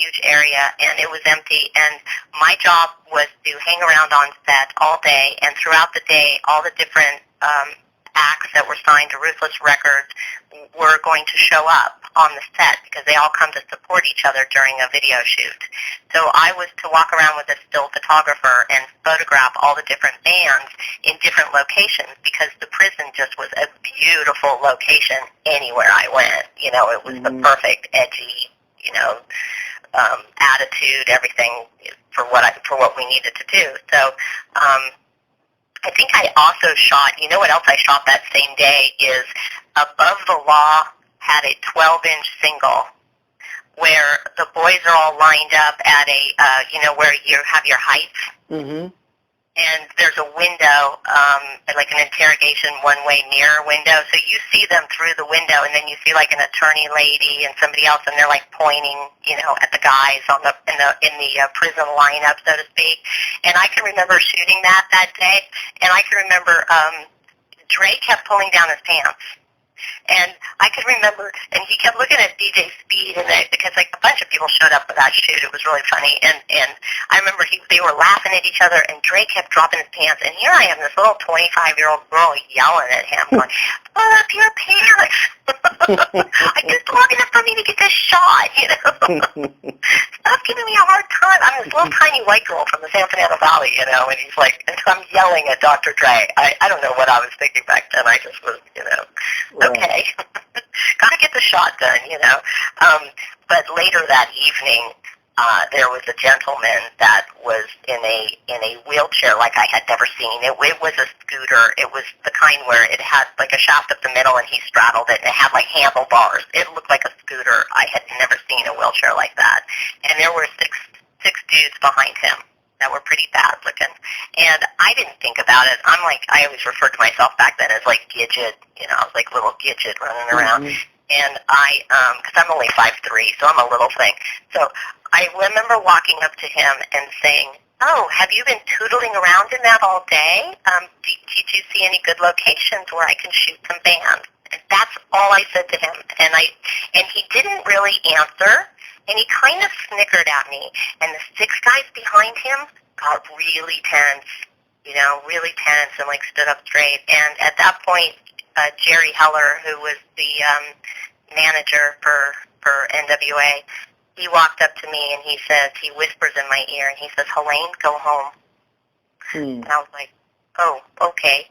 huge area, and it was empty, and my job was to hang around on set all day, and throughout the day, all the different acts that were signed to Ruthless Records were going to show up on the set because they all come to support each other during a video shoot. So I was to walk around with a still photographer and photograph all the different bands in different locations because the prison just was a beautiful location anywhere I went. You know, it was the perfect edgy, you know, attitude, everything for what we needed to do. So I think I also shot, you know what else I shot that same day is Above the Law had a 12-inch single where the boys are all lined up at a, you know, where you have your heights. Mm-hmm. And there's a window, like an interrogation one-way mirror window. So you see them through the window, and then you see like an attorney lady and somebody else, and they're like pointing, you know, at the guys on the in the prison lineup, so to speak. And I can remember shooting that day, and I can remember Dre kept pulling down his pants. And I could remember, and he kept looking at DJ Speed, and because like a bunch of people showed up for that shoot, it was really funny. And I remember they were laughing at each other, and Dre kept dropping his pants. And here I am, this little 25-year-old girl yelling at him, going, "Pull up your pants! I just long enough for me to get this shot, you know? Stop giving me a hard time." I'm this little tiny white girl from the San Fernando Valley, you know, and he's like, and so I'm yelling at Dr. Dre. I don't know what I was thinking back then. I just was, you know. Okay, gotta get the shot done, you know. But later that evening, there was a gentleman that was in a wheelchair like I had never seen. It was a scooter. It was the kind where it had like a shaft up the middle, and he straddled it, and it had like handlebars. It looked like a scooter. I had never seen a wheelchair like that. And there were six dudes behind him that were pretty bad looking. And I didn't think about it. I'm like, I always referred to myself back then as like Gidget, you know, I was like little Gidget running around. And I, because I'm only 5'3", so I'm a little thing. So I remember walking up to him and saying, "Oh, have you been tootling around in that all day? Did you see any good locations where I can shoot some bands?" And that's all I said to him. And he didn't really answer. And he kind of snickered at me, and the six guys behind him got really tense, you know, really tense, and like stood up straight. And at that point, Jerry Heller, who was the manager for NWA, he walked up to me and he whispers in my ear, and he says, "Helane, go home." And I was like, "Oh, okay."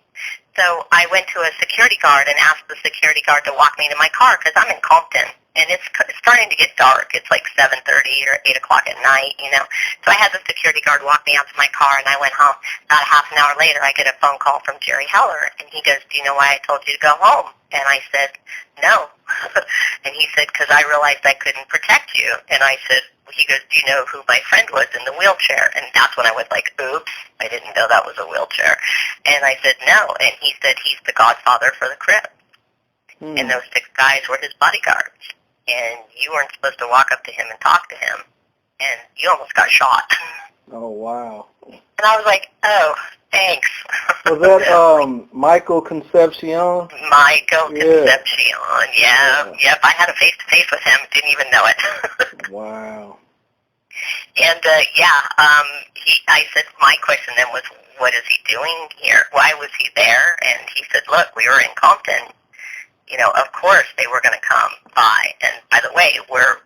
So I went to a security guard and asked the security guard to walk me to my car because I'm in Compton. And it's starting to get dark. It's like 7:30 or 8 o'clock at night, you know. So I had the security guard walk me out to my car, and I went home. About a half an hour later, I get a phone call from Jerry Heller, and he goes, "Do you know why I told you to go home?" And I said, "No." And he said, "Because I realized I couldn't protect you." And I said, he goes, "Do you know who my friend was in the wheelchair?" And that's when I was like, oops, I didn't know that was a wheelchair. And I said, "No." And he said, "He's the godfather for the Crips." And those six guys were his bodyguards. And you weren't supposed to walk up to him and talk to him, and you almost got shot. Oh, wow. And I was like, "Oh, thanks." Was that Michael Concepcion? Michael Concepcion, yeah. Yep, I had a face-to-face with him, didn't even know it. Wow. And, I said, my question then was, what is he doing here? Why was he there? And he said, "Look, we were in Compton. You know, of course they were going to come by. And by the way, we're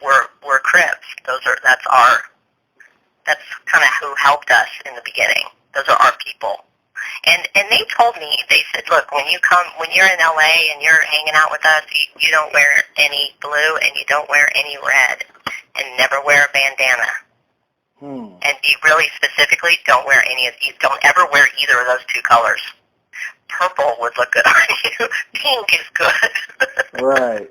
Crips. That's kind of who helped us in the beginning. Those are our people." And they told me, they said, "Look, when you're in LA and you're hanging out with us, you don't wear any blue and you don't wear any red, and never wear a bandana. And you really specifically don't wear don't ever wear either of those two colors. Purple would look good on you. Pink is good." Right.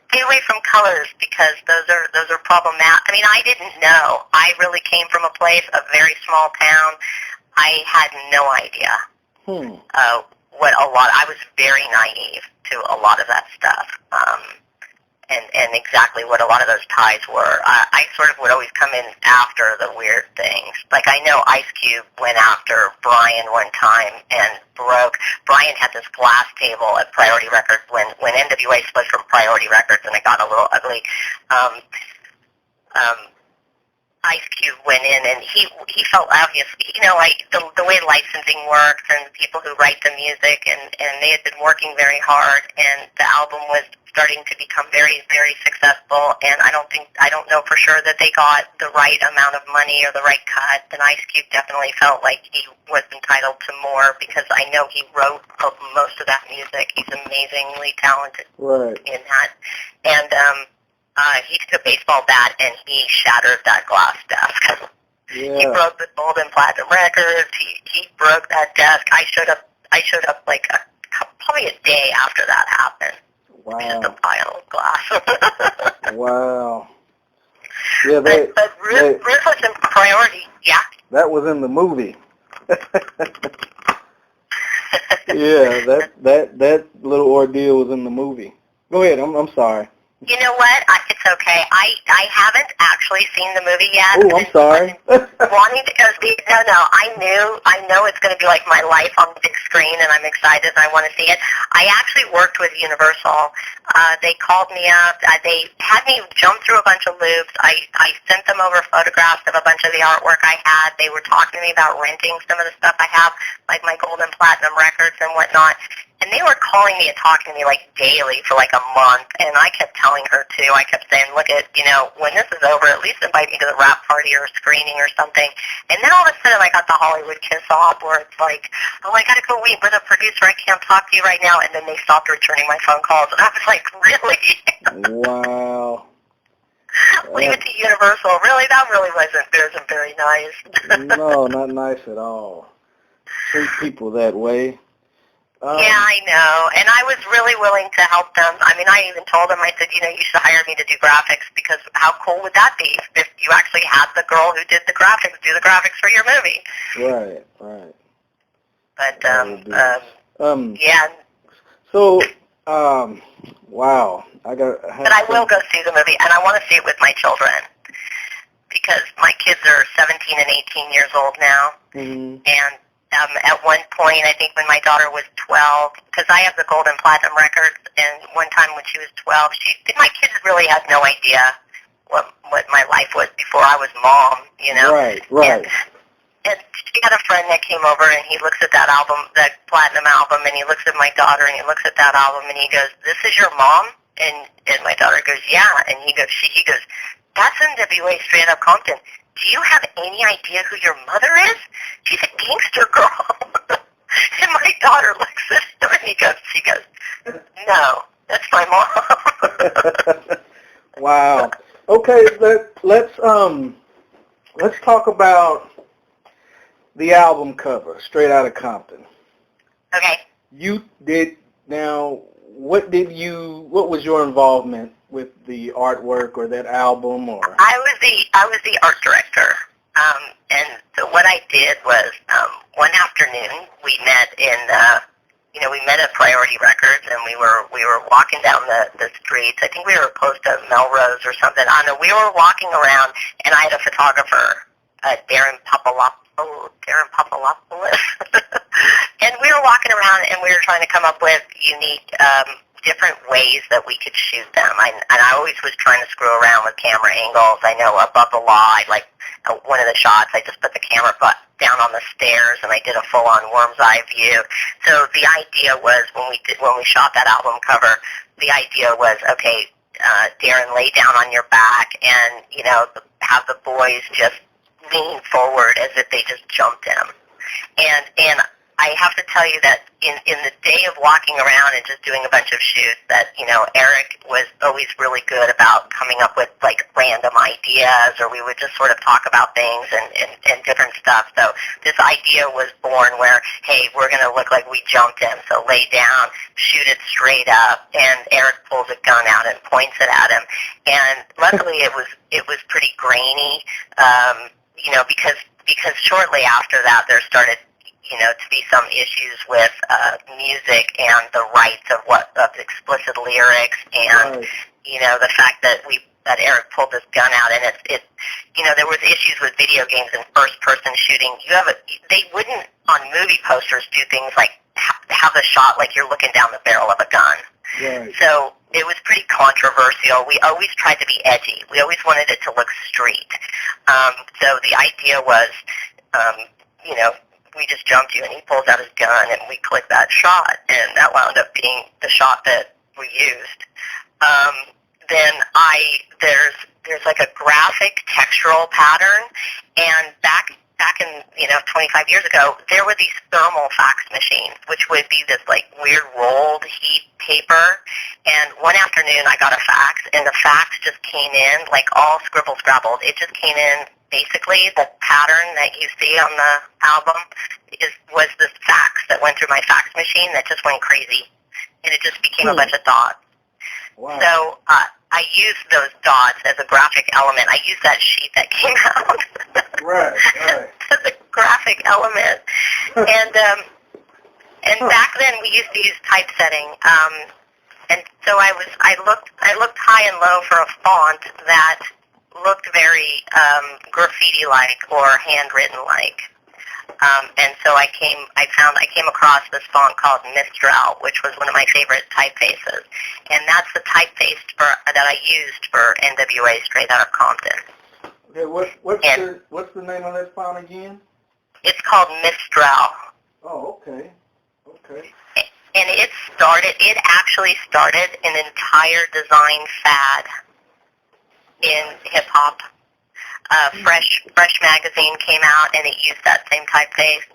Stay away from colors because those are problematic. I mean, I didn't know. I really came from a place, a very small town. I had no idea I was very naive to a lot of that stuff. And exactly what a lot of those ties were. I sort of would always come in after the weird things. Like I know Ice Cube went after Brian one time and Brian had this glass table at Priority Records when NWA split from Priority Records and it got a little ugly. Ice Cube went in, and he felt obviously, like the way licensing works and the people who write the music, and they had been working very hard, and the album was starting to become very, very successful, and I don't know for sure that they got the right amount of money or the right cut, and Ice Cube definitely felt like he was entitled to more, because I know he wrote most of that music. He's amazingly talented in that, and he took a baseball bat and he shattered that glass desk. Yeah. He broke the gold and platinum records. He broke that desk. I showed up like probably a day after that happened. Wow. Just a pile of glass. Wow. Yeah, but Ruthless and Priority, yeah. That was in the movie. Yeah, that little ordeal was in the movie. Go ahead. I'm sorry. You know what? It's okay. I haven't actually seen the movie yet. Oh, I'm sorry. Wanting to go see it. No, I know it's going to be like my life on the big screen, and I'm excited and I want to see it. I actually worked with Universal. They called me up. They had me jump through a bunch of loops. I sent them over photographs of a bunch of the artwork I had. They were talking to me about renting some of the stuff I have, like my gold and platinum records and whatnot. And they were calling me and talking to me like daily for like a month, and I kept telling her too. I kept saying, look at, when this is over, at least invite me to the wrap party or a screening or something. And then all of a sudden I got the Hollywood kiss off where it's like, oh, I got to go meet with a producer. I can't talk to you right now. And then they stopped returning my phone calls, and I was like, really? Wow. Leave it to Universal. Really? That really wasn't very nice. No, not nice at all. Treat people that way. Yeah, I know, and I was really willing to help them. I mean, I even told them, I said, you should hire me to do graphics, because how cool would that be if you actually had the girl who did the graphics do the graphics for your movie? Right. But, yeah. So, wow. But I will go see the movie, and I want to see it with my children, because my kids are 17 and 18 years old now, and at one point, I think when my daughter was 12, because I have the gold and platinum records, and one time when she was 12, my kids really had no idea what my life was before I was mom, Right. And she had a friend that came over, and he looks at that album, that platinum album, and he looks at my daughter, and he looks at that album, and he goes, "This is your mom?" And my daughter goes, "Yeah." And he goes, "That's NWA Straight Up Compton. Do you have any idea who your mother is? She's a gangster girl." And my daughter looks at him, and she goes, "No, that's my mom." Wow. Okay, let's talk about the album cover, Straight Outta Compton. Okay. What was your involvement with the artwork or that album? Or I was the art director, and so what I did was one afternoon we met at Priority Records, and we were walking down the streets. I think we were close to Melrose or something. I don't know. We were walking around, and I had a photographer, Darren Papalopoulos, and we were walking around, and we were trying to come up with unique, different ways that we could shoot them. And I always was trying to screw around with camera angles. I know above the law, one of the shots, I just put the camera down on the stairs, and I did a full-on worm's eye view. So the idea was when we shot that album cover, the idea was, okay, Darren, lay down on your back, and have the boys just lean forward as if they just jumped him. And I have to tell you that in the day of walking around and just doing a bunch of shoots, that Eric was always really good about coming up with like random ideas, or we would just sort of talk about things and different stuff. So this idea was born where, hey, we're going to look like we jumped him, so lay down, shoot it straight up, and Eric pulls a gun out and points it at him. And luckily it was pretty grainy, because shortly after that there started to be some issues with music and the rights of explicit lyrics, and the fact that Eric pulled this gun out, and there was issues with video games and first person shooting. They wouldn't on movie posters do things like have a shot like you're looking down the barrel of a gun. Right. So it was pretty controversial. We always tried to be edgy. We always wanted it to look street. So the idea was, you know, we just jumped you and he pulls out his gun and we click that shot, and that wound up being the shot that we used. Then there's like a graphic textural pattern, and back in 25 years ago, there were these thermal fax machines, which would be this like weird rolled heat paper. And one afternoon, I got a fax, and the fax just came in like all scribble scrabbled. It just came in basically the pattern that you see on the album was this fax that went through my fax machine that just went crazy, and it just became a bunch of dots. Wow. So I used those dots as a graphic element. I used that sheet that came out Right. as a graphic element. And back then we used to use typesetting. And so I looked high and low for a font that looked very graffiti-like or handwritten-like. And so I came across this font called Mistral, which was one of my favorite typefaces, and that's the typeface that I used for NWA Straight Outta Compton. Okay, what's the name of that font again? It's called Mistral. Oh, okay. Okay. And it actually started an entire design fad in hip hop. Fresh magazine came out, and it used that same typeface.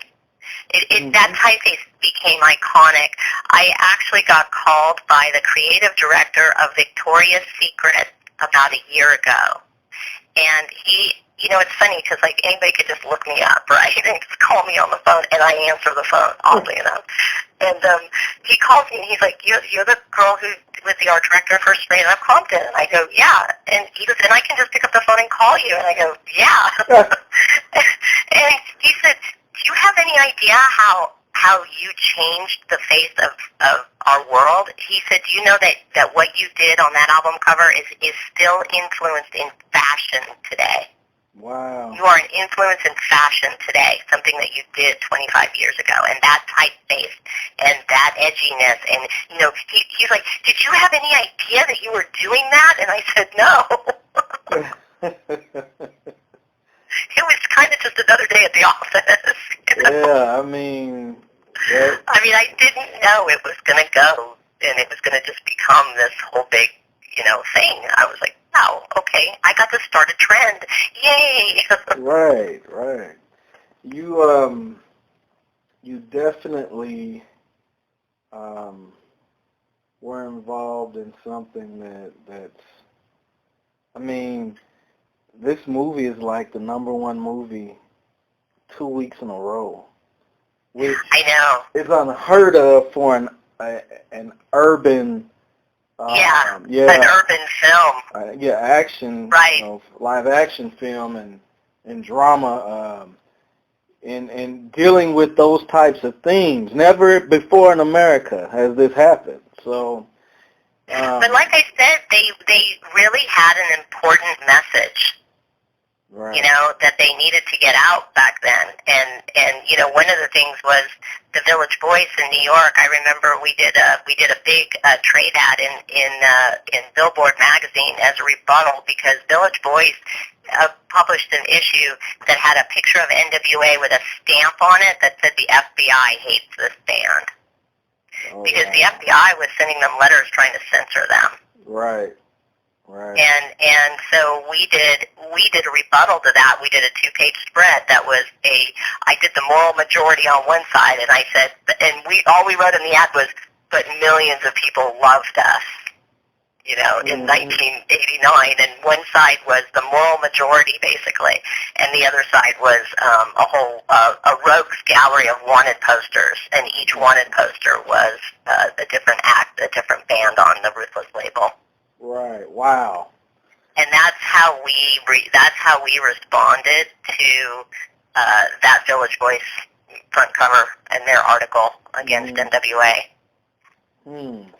That typeface became iconic. I actually got called by the creative director of Victoria's Secret about a year ago. And he, it's funny because like anybody could just look me up, right? And just call me on the phone, and I answer the phone, oddly enough. And he calls me, and he's like, "You're the girl who was the art director for Straight Outta Compton." And I go, "Yeah." And he goes, "And I can just pick up the phone and call you." And I go, "Yeah." And he said, "Do you have any idea how you changed the face of our world?" He said, "Do you know that what you did on that album cover is still influenced in fashion today?" Wow. You are an influence in fashion today, something that you did 25 years ago. And that typeface and that edginess. And, he's like, "Did you have any idea that you were doing that?" And I said, "No." It was kind of just another day at the office. Yeah, I mean... I didn't know it was going to go, and it was going to just become this whole big, thing. I was like, "Oh, okay, I got to start a trend. Yay!" Right. You definitely were involved in something that's... this movie is like the #1 movie 2 weeks in a row. Which I know. is unheard of for an urban... an urban film. Action, right. Live action film and drama, and dealing with those types of themes. Never before in America has this happened. So, but like I said, they really had an important message. Right. That they needed to get out back then. And one of the things was the Village Voice in New York. I remember we did a big trade ad in Billboard magazine as a rebuttal, because Village Voice published an issue that had a picture of NWA with a stamp on it that said the FBI hates this band. Because the FBI was sending them letters trying to censor them. Right. And so we did a rebuttal to that. We did a 2-page spread that was I did the moral majority on one side, and I said, and all we wrote in the ad was, "But millions of people loved us," in 1989. And one side was the moral majority, basically, and the other side was a rogues gallery of wanted posters, and each wanted poster was a different act, a different band on the Ruthless label. Right. Wow. And that's how we responded to that Village Voice front cover and their article against NWA. And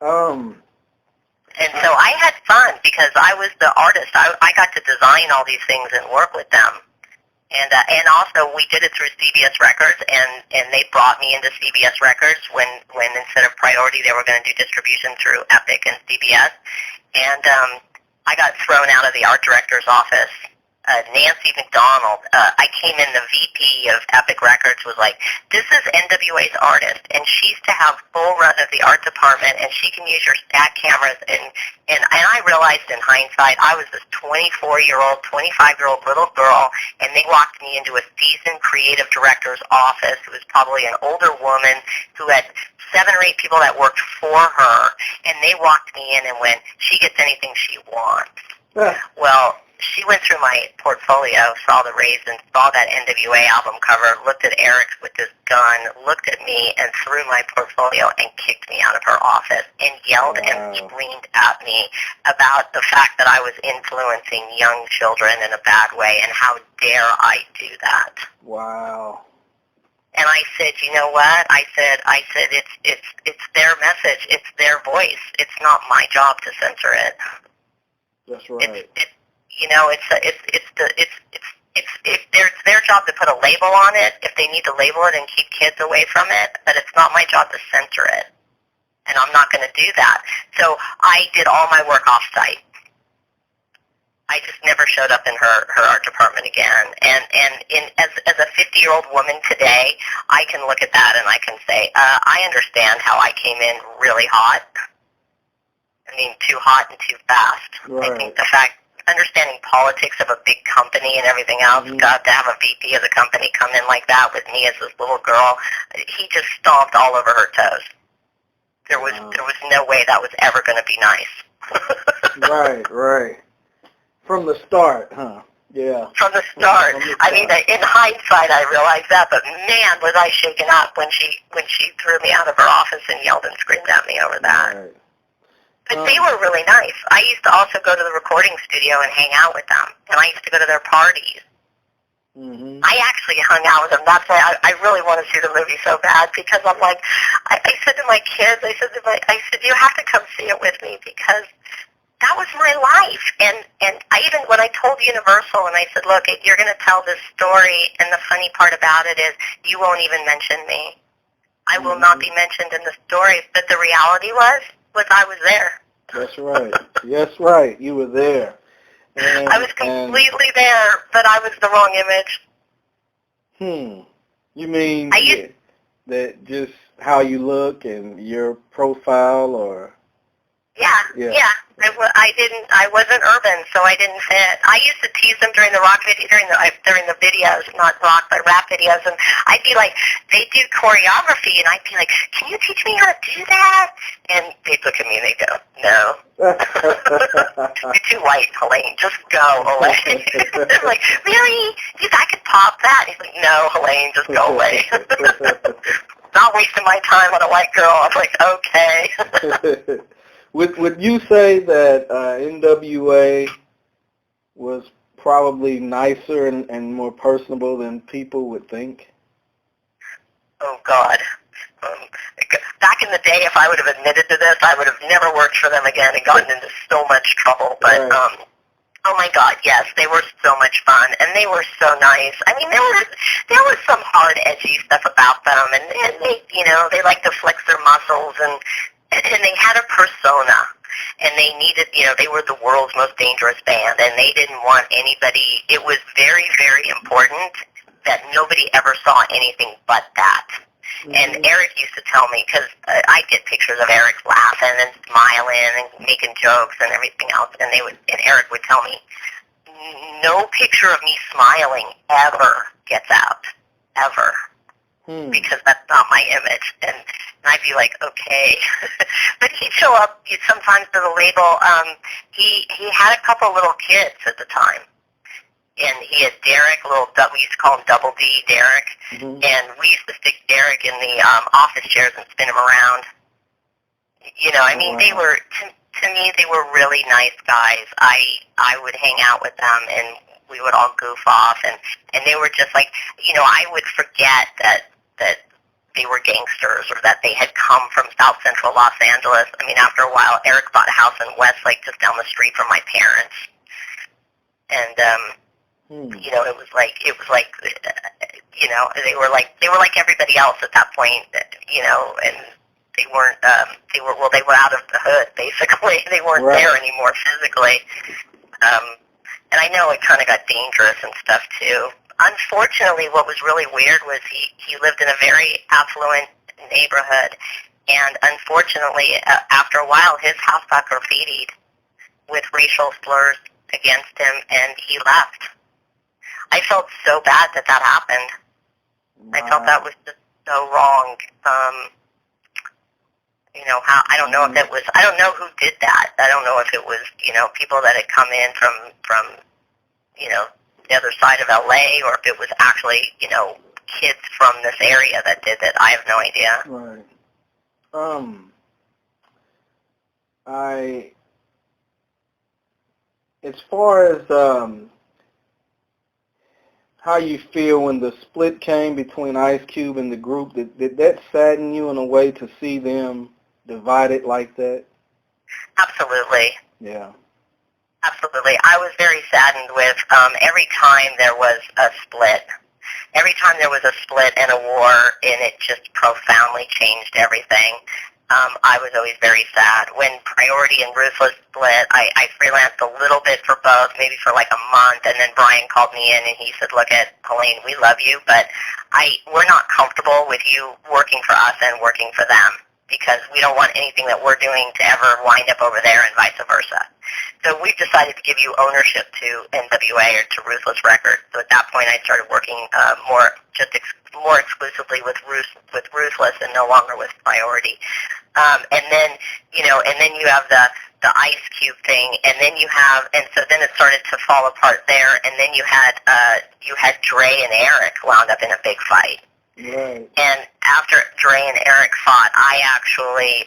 so I had fun because I was the artist. I got to design all these things and work with them. And also we did it through CBS Records, and they brought me into CBS Records when instead of Priority they were going to do distribution through Epic and CBS, and I got thrown out of the art director's office. Nancy McDonald, I came in, the VP of Epic Records was like, this is NWA's artist, and she's to have full run of the art department, and she can use your stat cameras. And I realized in hindsight, I was this 24-year-old, 25-year-old little girl, and they walked me into a seasoned creative director's office who was probably an older woman who had 7 or 8 people that worked for her, and they walked me in and went, she gets anything she wants. Well, she went through my portfolio, saw the raisins, saw that NWA album cover, looked at Eric with his gun, looked at me, and threw my portfolio and kicked me out of her office and yelled and screamed at me about the fact that I was influencing young children in a bad way, and how dare I do that. Wow. And I said, you know what? I said it's their message, it's their voice. It's not my job to censor it. That's right. It's their job to put a label on it if they need to label it and keep kids away from it, but it's not my job to censor it. And I'm not going to do that. So I did all my work off-site. I just never showed up in her art department again. And as a 50-year-old woman today, I can look at that and I can say, I understand how I came in really hot. I mean, too hot and too fast. Right. I think the fact, understanding politics of a big company and everything else, got to have a VP of the company come in like that with me as this little girl, he just stomped all over her toes. There was no way that was ever going to be nice. Right. From the start, huh? Yeah. From the start. I mean, in hindsight, I realized that, but man, was I shaken up when she threw me out of her office and yelled and screamed at me over that. Right. But they were really nice. I used to also go to the recording studio and hang out with them, and I used to go to their parties. Mm-hmm. I actually hung out with them. That's why I really want to see the movie so bad, because I'm like, I said to my kids, I said, you have to come see it with me, because that was my life. And I even, when I told Universal, and I said, look, you're going to tell this story, and the funny part about it is you won't even mention me. I will not be mentioned in the story, but the reality was I was there. That's right. Yes, right. You were there. And, I was completely there, but I was the wrong image. You mean that just how you look and your profile, or? Yeah. I wasn't urban, so I didn't fit. I used to tease them during the videos, not rock, but rap videos, and I'd be like, they do choreography, and I'd be like, can you teach me how to do that? And they'd look at me and they'd go, no. You're too white, Helane, just go away. They're like, really? I could pop that? He's like, no, Helane, just go away. Not wasting my time on a white girl. I was like, okay. Would you say that NWA was probably nicer and more personable than people would think? Oh, God. Back in the day, if I would have admitted to this, I would have never worked for them again and gotten into so much trouble. But, right. Oh, my God, yes, they were so much fun, and they were so nice. I mean, there was some hard, edgy stuff about them, and they, they like to flex their muscles, and they had a persona, and they needed, they were the world's most dangerous band, and they didn't want anybody. It was very, very important that nobody ever saw anything but that. Mm-hmm. And Eric used to tell me, because I'd get pictures of Eric laughing and smiling and making jokes and everything else, and Eric would tell me, no picture of me smiling ever gets out, ever. Because that's not my image. And I'd be like, okay. But he'd show up sometimes to the label. He had a couple little kids at the time. And he had Derek, we used to call him Double D, Derek. Mm-hmm. And we used to stick Derek in the office chairs and spin him around. They were, to me, they were really nice guys. I would hang out with them, and we would all goof off. And they were just like, I would forget that they were gangsters, or that they had come from South Central Los Angeles. I mean, after a while, Eric bought a house in Westlake just down the street from my parents. And You know, it was like you know, they were like everybody else at that point, you know, and they weren't they were out of the hood basically. They weren't there anymore physically. And I know it kind of got dangerous and stuff too. Unfortunately, what was really weird was he lived in a very affluent neighborhood, and unfortunately, after a while, his house got graffitied with racial slurs against him, and he left. I felt so bad that happened. Wow. I felt that was just so wrong. You know, how, I don't know if it was, I don't know who did that. I don't know if it was, you know, people that had come in from, you know, the other side of LA, or if it was actually, you know, kids from this area that did it. I have no idea. Right. As far as how you feel when the split came between Ice Cube and the group, did that sadden you in a way to see them divided like that? Absolutely. Yeah. Absolutely. I was very saddened with every time there was a split. Every time there was a split and a war, and it just profoundly changed everything. I was always very sad. When Priority and Ruthless split, I freelanced a little bit for both, maybe for like a month, and then Brian called me in and he said, look, Helane, we love you, but we're not comfortable with you working for us and working for them, because we don't want anything that we're doing to ever wind up over there and vice versa. So we've decided to give you ownership to NWA or to Ruthless Records. So at that point I started working more exclusively with Ruthless and no longer with Priority. And then, you know, and then you have the Ice Cube thing, and then you have, and so then it started to fall apart there, and then you had Dre and Eric wound up in a big fight. Right. And after Dre and Eric fought, I actually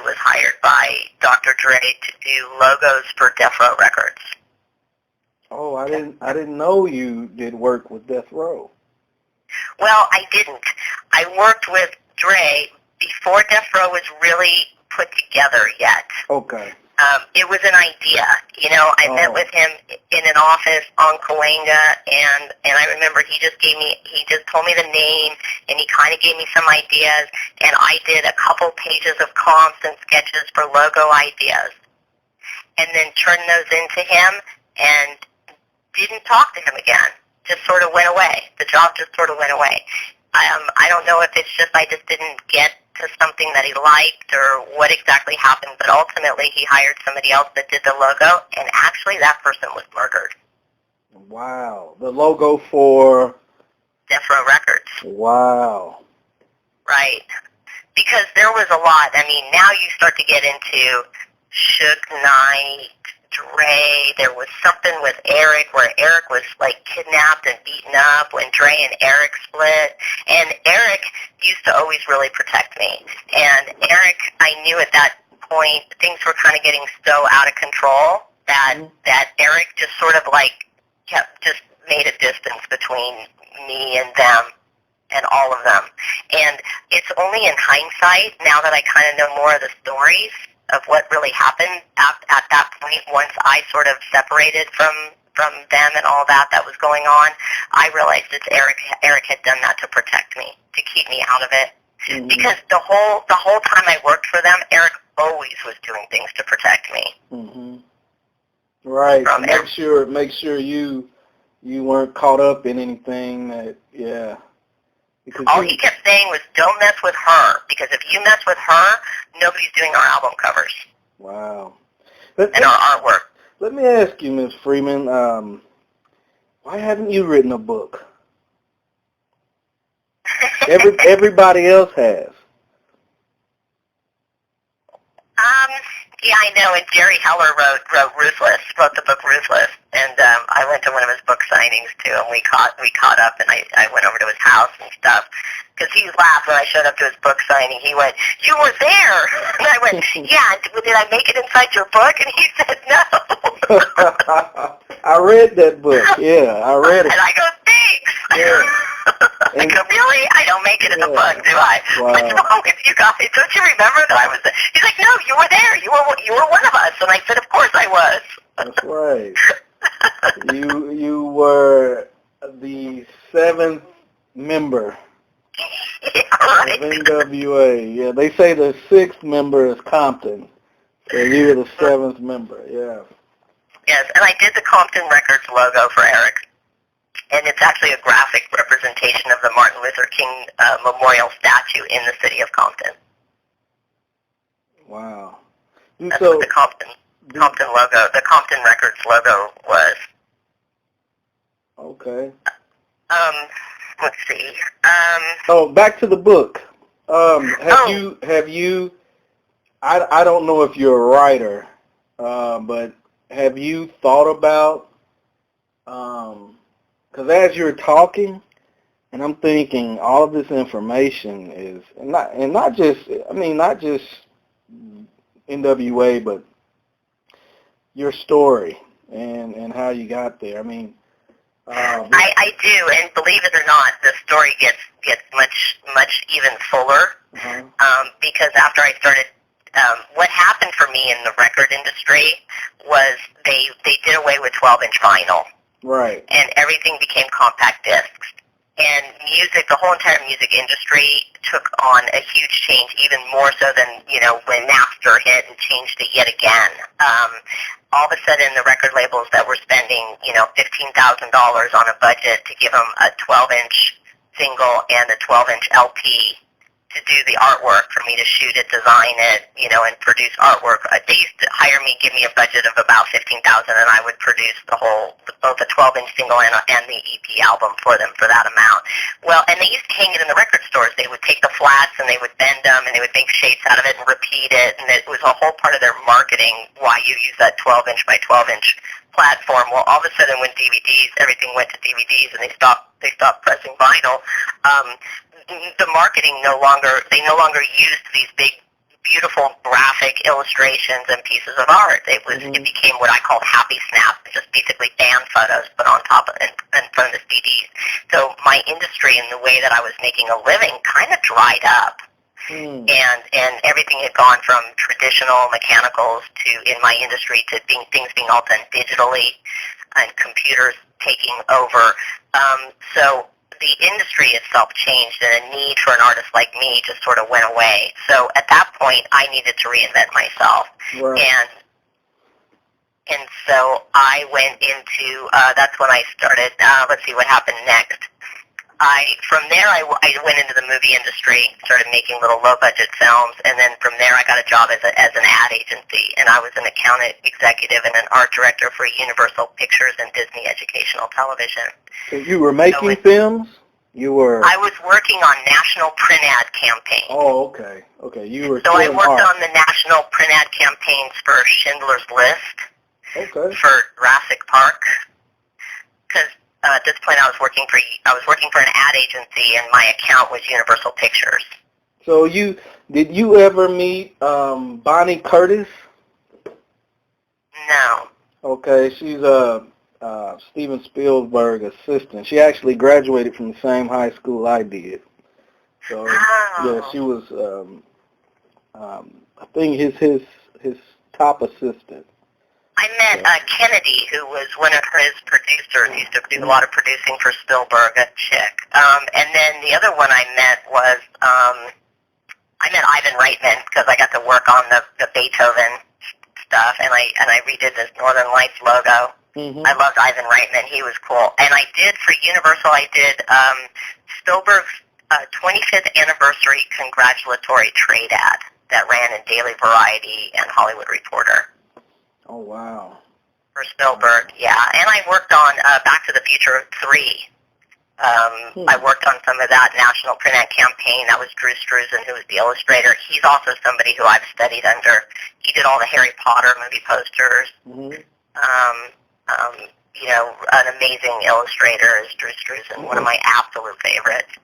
was hired by Dr. Dre to do logos for Death Row Records. Oh, I didn't know you did work with Death Row. Well, I didn't. I worked with Dre before Death Row was really put together yet. Okay. It was an idea. You know, I met with him in an office on Cahuenga, and I remember he just told me the name, and he kind of gave me some ideas, and I did a couple pages of comps and sketches for logo ideas, and then turned those into him, and didn't talk to him again. Just sort of went away. The job just sort of went away. I don't know if it's just I just didn't get to something that he liked or what exactly happened, but ultimately he hired somebody else that did the logo, and actually that person was murdered. Wow. The logo for Death Row Records. Wow. Right. Because there was a lot. I mean, now you start to get into Suge Knight, Dre. There was something with Eric where Eric was like kidnapped and beaten up when Dre and Eric split. And Eric used to always really protect me. And Eric, I knew at that point things were kind of getting so out of control that Eric just sort of like just made a distance between me and them and all of them. And it's only in hindsight, now that I kind of know more of the stories of what really happened at that point, once I sort of separated from them and all that was going on, I realized it's Eric had done that to protect me, to keep me out of it. Mm-hmm. Because the whole time I worked for them, Eric always was doing things to protect me. Mm-hmm. Right. Make sure you weren't caught up in anything that, yeah. Because all he kept saying was, don't mess with her, because if you mess with her, nobody's doing our album covers. Wow. And our artwork. Let me ask you, Ms. Freeman, why haven't you written a book? Everybody else has. Yeah, I know, and Jerry Heller wrote the book Ruthless, and I went to one of his book signings too, and we caught up, and I went over to his house and stuff, because he laughed when I showed up to his book signing. He went, "You were there," and I went, "Yeah, did I make it inside your book?" And he said, "No." I read that book. Yeah, I read it. And I go, "Thanks." Yeah. I go, "Really? I don't make it in the book, do I?" Wow. What's wrong with you guys? Don't you remember that I was there? He's like, "No, you were there. You were one of us." And I said, "Of course I was." That's right. You were the 7th member Right. of NWA. Yeah, they say the 6th member is Compton. So you were the 7th member, yeah. Yes, and I did the Compton Records logo for Eric. And it's actually a graphic representation of the Martin Luther King Memorial statue in the city of Compton. Wow. That's what the Compton logo, the Compton Records logo was. Okay. Let's see. Back to the book. Have you? I don't know if you're a writer, but have you thought about? Because as you're talking, and I'm thinking, all of this information is not just NWA, but your story and how you got there. I mean. I do, and believe it or not, the story gets much even fuller. Because after I started, what happened for me in the record industry was they did away with 12-inch vinyl, right, and everything became compact discs. And music, the whole entire music industry took on a huge change, even more so than, when Napster hit and changed it yet again. All of a sudden, the record labels that were spending, $15,000 on a budget to give them a 12-inch single and a 12-inch LP to do the artwork, for me to shoot it, design it, and produce artwork. They used to hire me, give me a budget of about $15,000, and I would produce both the 12-inch single and the EP album for them for that amount. Well, and they used to hang it in the record stores. They would take the flats and they would bend them and they would make shapes out of it and repeat it, and it was a whole part of their marketing why you use that 12-inch by 12-inch platform. Well, all of a sudden, when everything went to DVDs and they stopped pressing vinyl. The marketing no longer used these big, beautiful graphic illustrations and pieces of art. It became what I call happy snap, just basically band photos put on top of in front of the CDs. So my industry and the way that I was making a living kind of dried up. And everything had gone from traditional mechanicals to, in my industry, to things being all done digitally and computers taking over. So the industry itself changed, and a need for an artist like me just sort of went away. So at that point, I needed to reinvent myself. Right. And so I went into, that's when I started, let's see what happened next. From there, I went into the movie industry, started making little low-budget films, and then from there I got a job as an ad agency, and I was an account executive and an art director for Universal Pictures and Disney Educational Television. So you were making films? I was working on national print ad campaigns. Oh, okay. Okay, you were. So I worked on the national print ad campaigns for Schindler's List, for Jurassic Park, because at this point I was working for an ad agency, and my account was Universal Pictures. So did you ever meet Bonnie Curtis? No. Okay, she's a Steven Spielberg assistant. She actually graduated from the same high school I did. So yeah, she was I think his top assistant. I met Kennedy, who was one of his producers. He used to do a lot of producing for Spielberg, a chick. And then the other one I met was, I met Ivan Reitman, because I got to work on the Beethoven stuff, and I redid this Northern Lights logo. I loved Ivan Reitman. He was cool. And I did, for Universal, I did Spielberg's 25th anniversary congratulatory trade ad that ran in Daily Variety and Hollywood Reporter. Oh, wow. For Spielberg, yeah. And I worked on Back to the Future 3. I worked on some of that national print ad campaign. That was Drew Struzan, who was the illustrator. He's also somebody who I've studied under. He did all the Harry Potter movie posters. An amazing illustrator is Drew Struzan, one of my absolute favorites.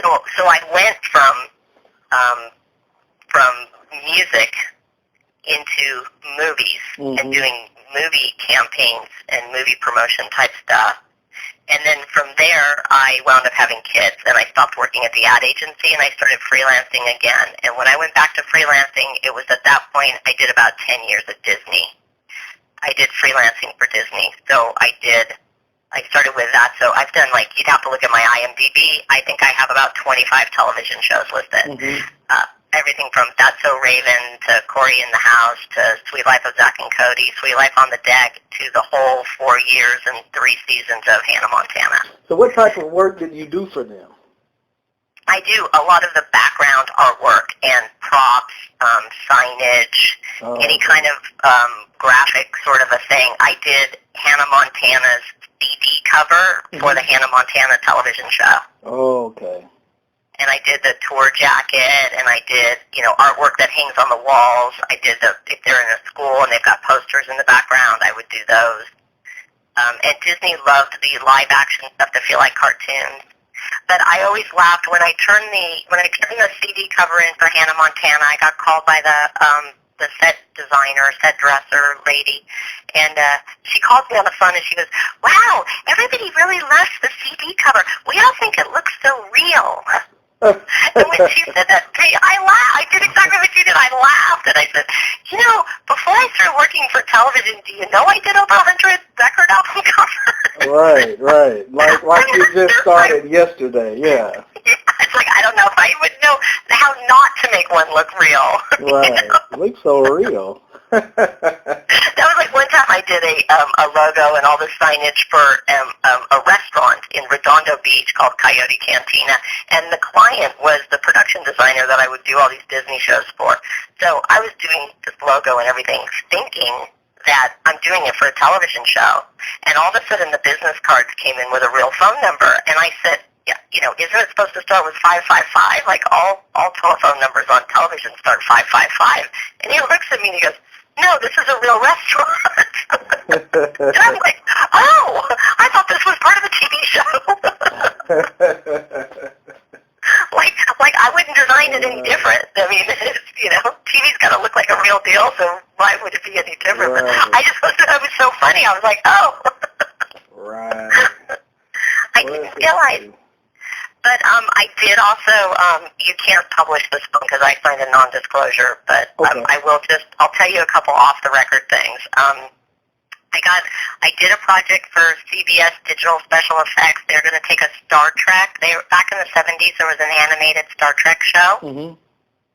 So I went from music into movies and doing movie campaigns and movie promotion type stuff. And then from there, I wound up having kids, and I stopped working at the ad agency, and I started freelancing again. And when I went back to freelancing, it was at that point I did about 10 years at Disney. I did freelancing for Disney. So I started with that. So I've done, like, you'd have to look at my IMDb. I think I have about 25 television shows listed. Mm-hmm. Everything from That's So Raven to Corey in the House to Sweet Life of Zack and Cody, Sweet Life on the Deck, to the whole 4 years and 3 seasons of Hannah Montana. So what type of work did you do for them? I do a lot of the background artwork and props, signage, any kind of graphic sort of a thing. I did Hannah Montana's CD cover for the Hannah Montana television show. Oh, okay. And I did the tour jacket, and I did, artwork that hangs on the walls. I did if they're in a school and they've got posters in the background, I would do those. And Disney loved the live action stuff to feel like cartoons. But I always laughed when I turned the CD cover in for Hannah Montana. I got called by the set designer, set dresser lady, and she called me on the phone and she goes, "Wow, everybody really loves the CD cover. We all think it looks so real." And when she said that to me, I laughed. I did exactly what she did. I laughed, and I said, before I started working for television, do you know I did over 100 record album covers? Right. Like you just started yesterday, yeah. It's like, I don't know if I would know how not to make one look real. Right. It looks so real. That was like one time I did a logo and all the signage for a restaurant in Redondo Beach called Coyote Cantina, and the client was the production designer that I would do all these Disney shows for. So I was doing this logo and everything, thinking that I'm doing it for a television show, and all of a sudden the business cards came in with a real phone number, and I said, yeah, isn't it supposed to start with 555? Like all telephone numbers on television start 555. And he looks at me and he goes, "No, this is a real restaurant." And I'm like, "Oh, I thought this was part of a TV show." like I wouldn't design it any different. I mean, TV's got to look like a real deal, so why would it be any different? Right. But I just thought that was so funny. I was like, "Oh." Right. I didn't realize. But I did also, you can't publish this one because I signed a non-disclosure, but okay. I'll tell you a couple off-the-record things. I did a project for CBS Digital Special Effects. They're going to take a Star Trek. Back in the 70s, there was an animated Star Trek show,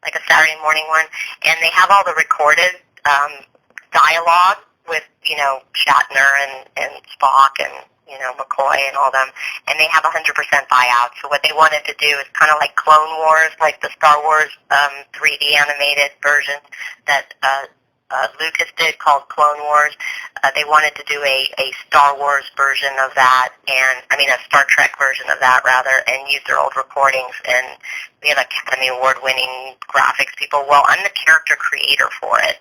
like a Saturday morning one, and they have all the recorded dialogue with, Shatner and Spock and McCoy and all them, and they have 100% buyout. So what they wanted to do is kind of like Clone Wars, like the Star Wars 3D animated version that Lucas did called Clone Wars. They wanted to do a Star Wars version of that, a Star Trek version of that, rather, and use their old recordings. And we have Academy Award-winning graphics people. Well, I'm the character creator for it.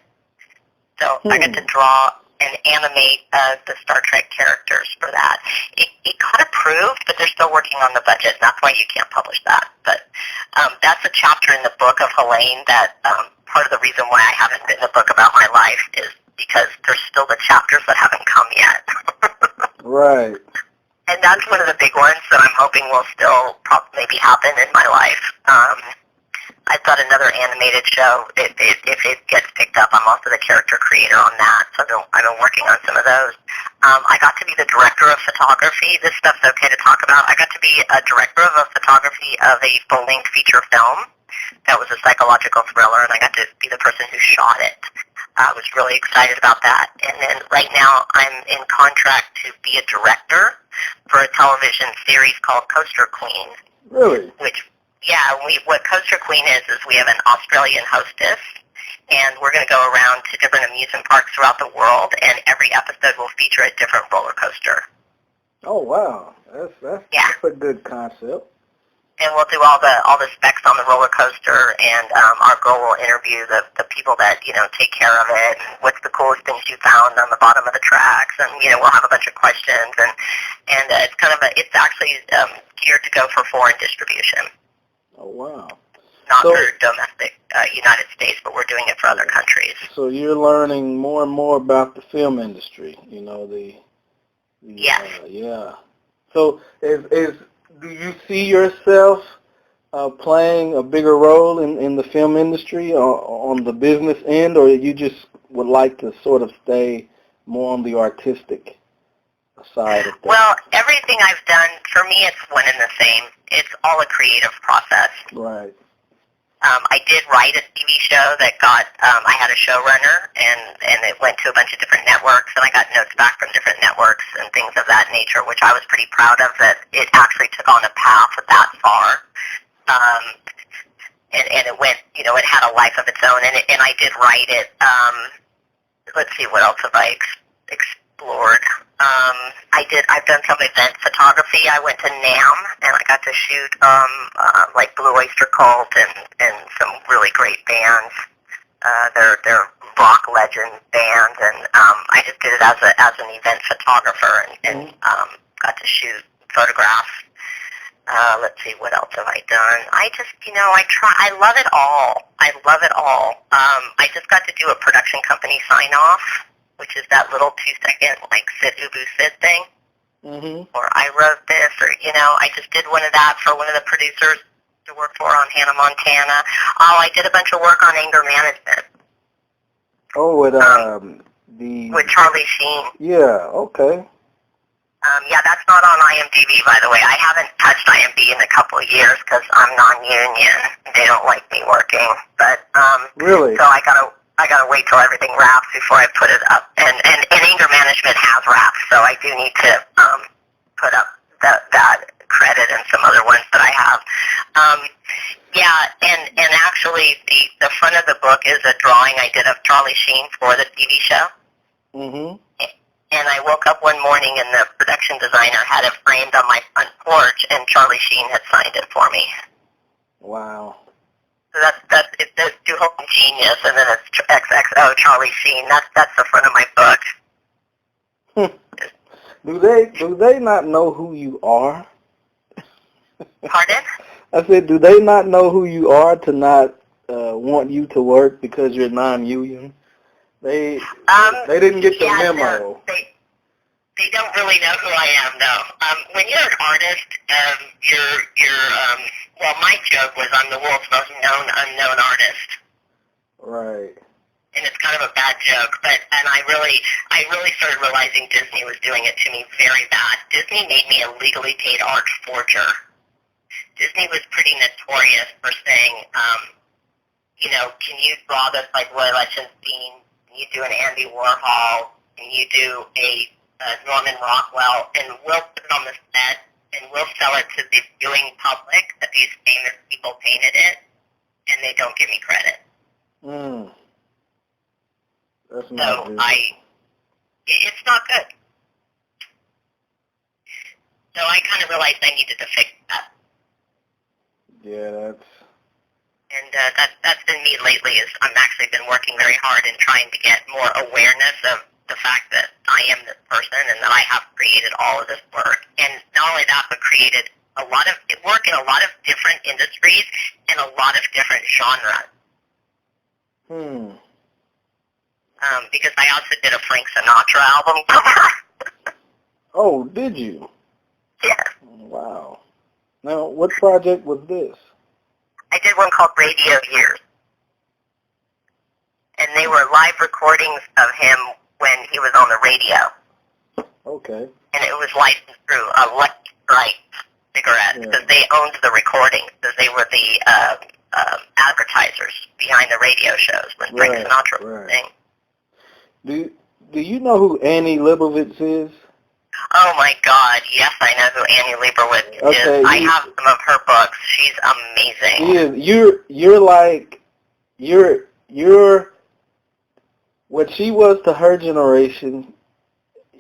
So I got to draw and animate the Star Trek characters for that. It got approved, but they're still working on the budget, and that's why you can't publish that. But that's a chapter in the book of Helane that part of the reason why I haven't written a book about my life is because there's still the chapters that haven't come yet. Right. And that's one of the big ones that I'm hoping will still maybe happen in my life. I've got another animated show. If it gets picked up, I'm also the character creator on that. So I've been working on some of those. I got to be the director of photography. This stuff's okay to talk about. I got to be a director of photography of a full-length feature film that was a psychological thriller, and I got to be the person who shot it. I was really excited about that. And then right now I'm in contract to be a director for a television series called Coaster Queen. Really? What Coaster Queen is we have an Australian hostess, and we're going to go around to different amusement parks throughout the world, and every episode will feature a different roller coaster. Oh, wow. That's a good concept. And we'll do all the specs on the roller coaster, and our girl will interview the people that, take care of it, and what's the coolest things you found on the bottom of the tracks, and, we'll have a bunch of questions, and it's actually geared to go for foreign distribution. Oh, wow. Not for domestic United States, but we're doing it for other countries. So you're learning more and more about the film industry, Yes. Yeah. So do you see yourself playing a bigger role in the film industry on the business end, or you just would like to sort of stay more on the artistic side of things? Well, everything I've done, for me, it's one and the same. It's all a creative process. Right. I did write a TV show that got, I had a showrunner, and it went to a bunch of different networks, and I got notes back from different networks and things of that nature, which I was pretty proud of, that it actually took on a path that far. And it went, you know, it had a life of its own, and I did write it. Let's see, what else have I explored? I've done some event photography. I went to NAMM, and I got to shoot like Blue Oyster Cult and some really great bands. They're rock legend bands, and I just did it as an event photographer, and got to shoot photographs. Let's see, what else have I done? I just, you know, I love it all. I love it all. I just got to do a production company sign-off, which is that little 2-second, like, sit, ubu, sit thing. Mm-hmm. Or I wrote this, or, you know, I just did one of that for one of the producers to work for on Hannah Montana. Oh, I did a bunch of work on anger management. Oh, with with Charlie Sheen. Yeah, okay. Yeah, that's not on IMDb, by the way. I haven't touched IMDb in a couple of years because I'm non-union. They don't like me working. But really, so I gotta wait till everything wraps before I put it up. And anger management has wrapped, so I do need to put up that credit and some other ones that I have. Yeah, and actually the front of the book is a drawing I did of Charlie Sheen for the TV show. Mm-hmm. And I woke up one morning and the production designer had it framed on my front porch, and Charlie Sheen had signed it for me. Wow. So that's Do Home Genius, and then it's XXO Charlie Sheen. That's the front of my book. Do they not know who you are? Pardon? I said, do they not know who you are to not want you to work because you're non-union? They didn't get the memo. No, they don't really know who I am, though. When you're an artist, well, my joke was I'm the world's most known unknown artist. Right. And it's kind of a bad joke, and I really started realizing Disney was doing it to me very bad. Disney made me a legally paid art forger. Disney was pretty notorious for saying, you know, can you draw this like Roy Lichtenstein? You do an Andy Warhol, and you do a Norman Rockwell, and we'll put it on the set, and we'll sell it to the viewing public that these famous people painted it, and they don't give me credit. That's not good. It's not good. So I kind of realized I needed to fix that. Yeah, that's... And that's been me lately, is I'm actually been working very hard in trying to get more awareness of the fact that I am this person and that I have created all of this work. And not only that, but created a lot of work in a lot of different industries and a lot of different genres. Because I also did a Frank Sinatra album cover. Oh, did you? Yeah. Wow. Now, what project was this? I did one called Radio Years. And they were live recordings of him when he was on the radio. Okay. And it was licensed through Lucky Strike Cigarettes, because they owned the recordings, because they were the advertisers behind the radio shows when Frank Sinatra was singing. Do you know who Annie Leibovitz is? Oh my God! Yes, I know who Annie Leibovitz is. I have some of her books. She's amazing. She is. You're like you're what she was to her generation.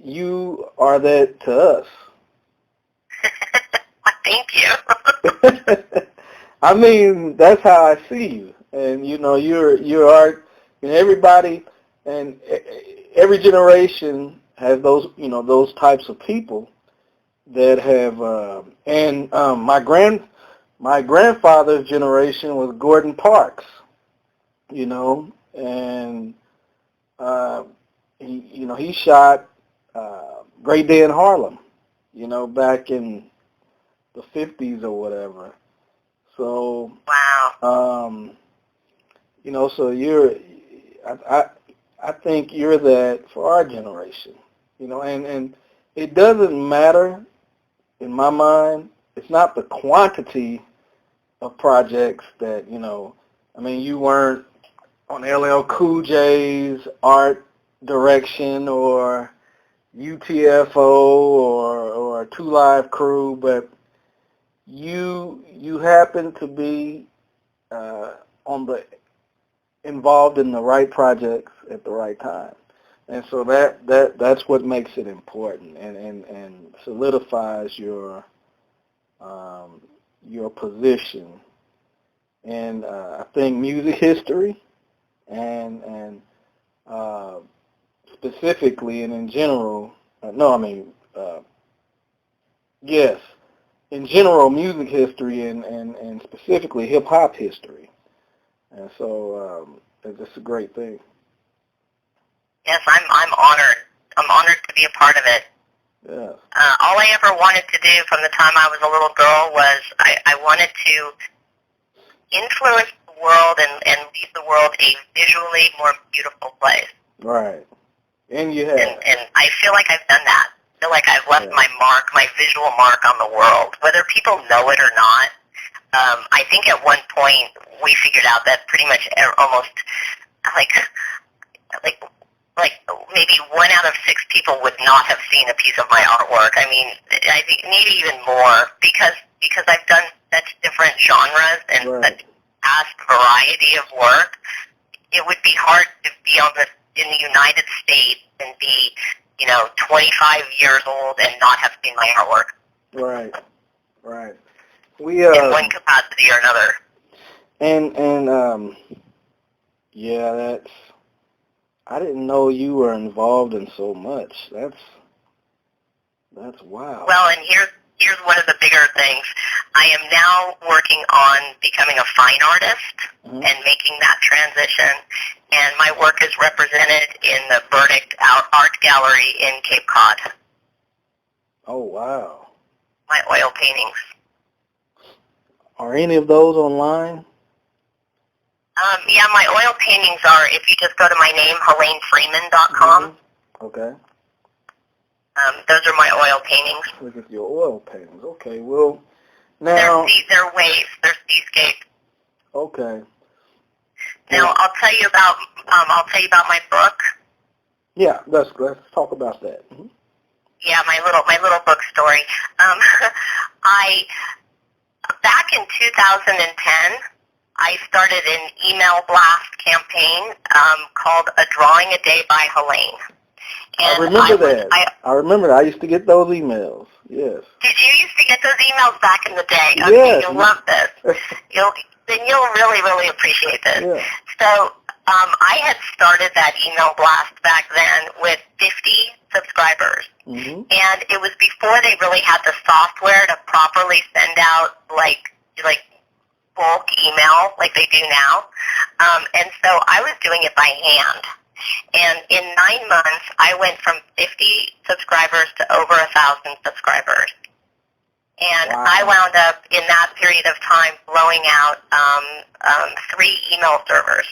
You are that to us. Thank you. I mean, that's how I see you, and you know, you're art, and everybody, and every generation has those, you know, those types of people that have, and my grandfather's generation was Gordon Parks, you know, and he shot Great Day in Harlem, you know, back in the 50s or whatever. So wow. You know, so I think you're that for our generation, and it doesn't matter in my mind. It's not the quantity of projects that, I mean, you weren't on LL Cool J's art direction or UTFO or Two Live Crew, but you happen to be on the involved in the right projects at the right time, and so that's what makes it important and solidifies your position. And I think music history and specifically and in general, yes, in general music history and specifically hip hop history. And so it's a great thing. Yes, I'm honored. I'm honored to be a part of it. Yeah. All I ever wanted to do from the time I was a little girl was I wanted to influence the world and leave the world a visually more beautiful place. Right. And you have. And I feel like I've done that. I feel like I've left my mark, my visual mark on the world, whether people know it or not. I think at one point we figured out that pretty much almost like maybe 1 out of 6 people would not have seen a piece of my artwork. I mean, I think maybe even more because I've done such different genres and such vast variety of work. It would be hard to be in the United States and be 25 years old and not have seen my artwork. Right. In one capacity or another. And yeah, I didn't know you were involved in so much. That's wow. Well, and here's one of the bigger things. I am now working on becoming a fine artist and making that transition. And my work is represented in the Verdict Art Gallery in Cape Cod. Oh, wow. My oil paintings. Are any of those online? Yeah, my oil paintings are, if you just go to my name, HeleneFreeman.com. Okay. Those are my oil paintings. Look at your oil paintings. Okay, well, now... They're waves. They're seascapes. Okay. Now, I'll tell you about my book. Yeah, let's talk about that. Mm-hmm. Yeah, my little book story. Back in 2010, I started an email blast campaign called A Drawing a Day by Helane. And I remember that. I remember that. I used to get those emails. Yes. Did you used to get those emails back in the day? Okay, yes. You'll love this. You'll really, really appreciate this. Yeah. So I had started that email blast back then with 50 subscribers. Mm-hmm. And it was before they really had the software to properly send out like bulk email like they do now. And so I was doing it by hand. And in 9 months, I went from 50 subscribers to over 1,000 subscribers. And wow. I wound up in that period of time blowing out 3 email servers.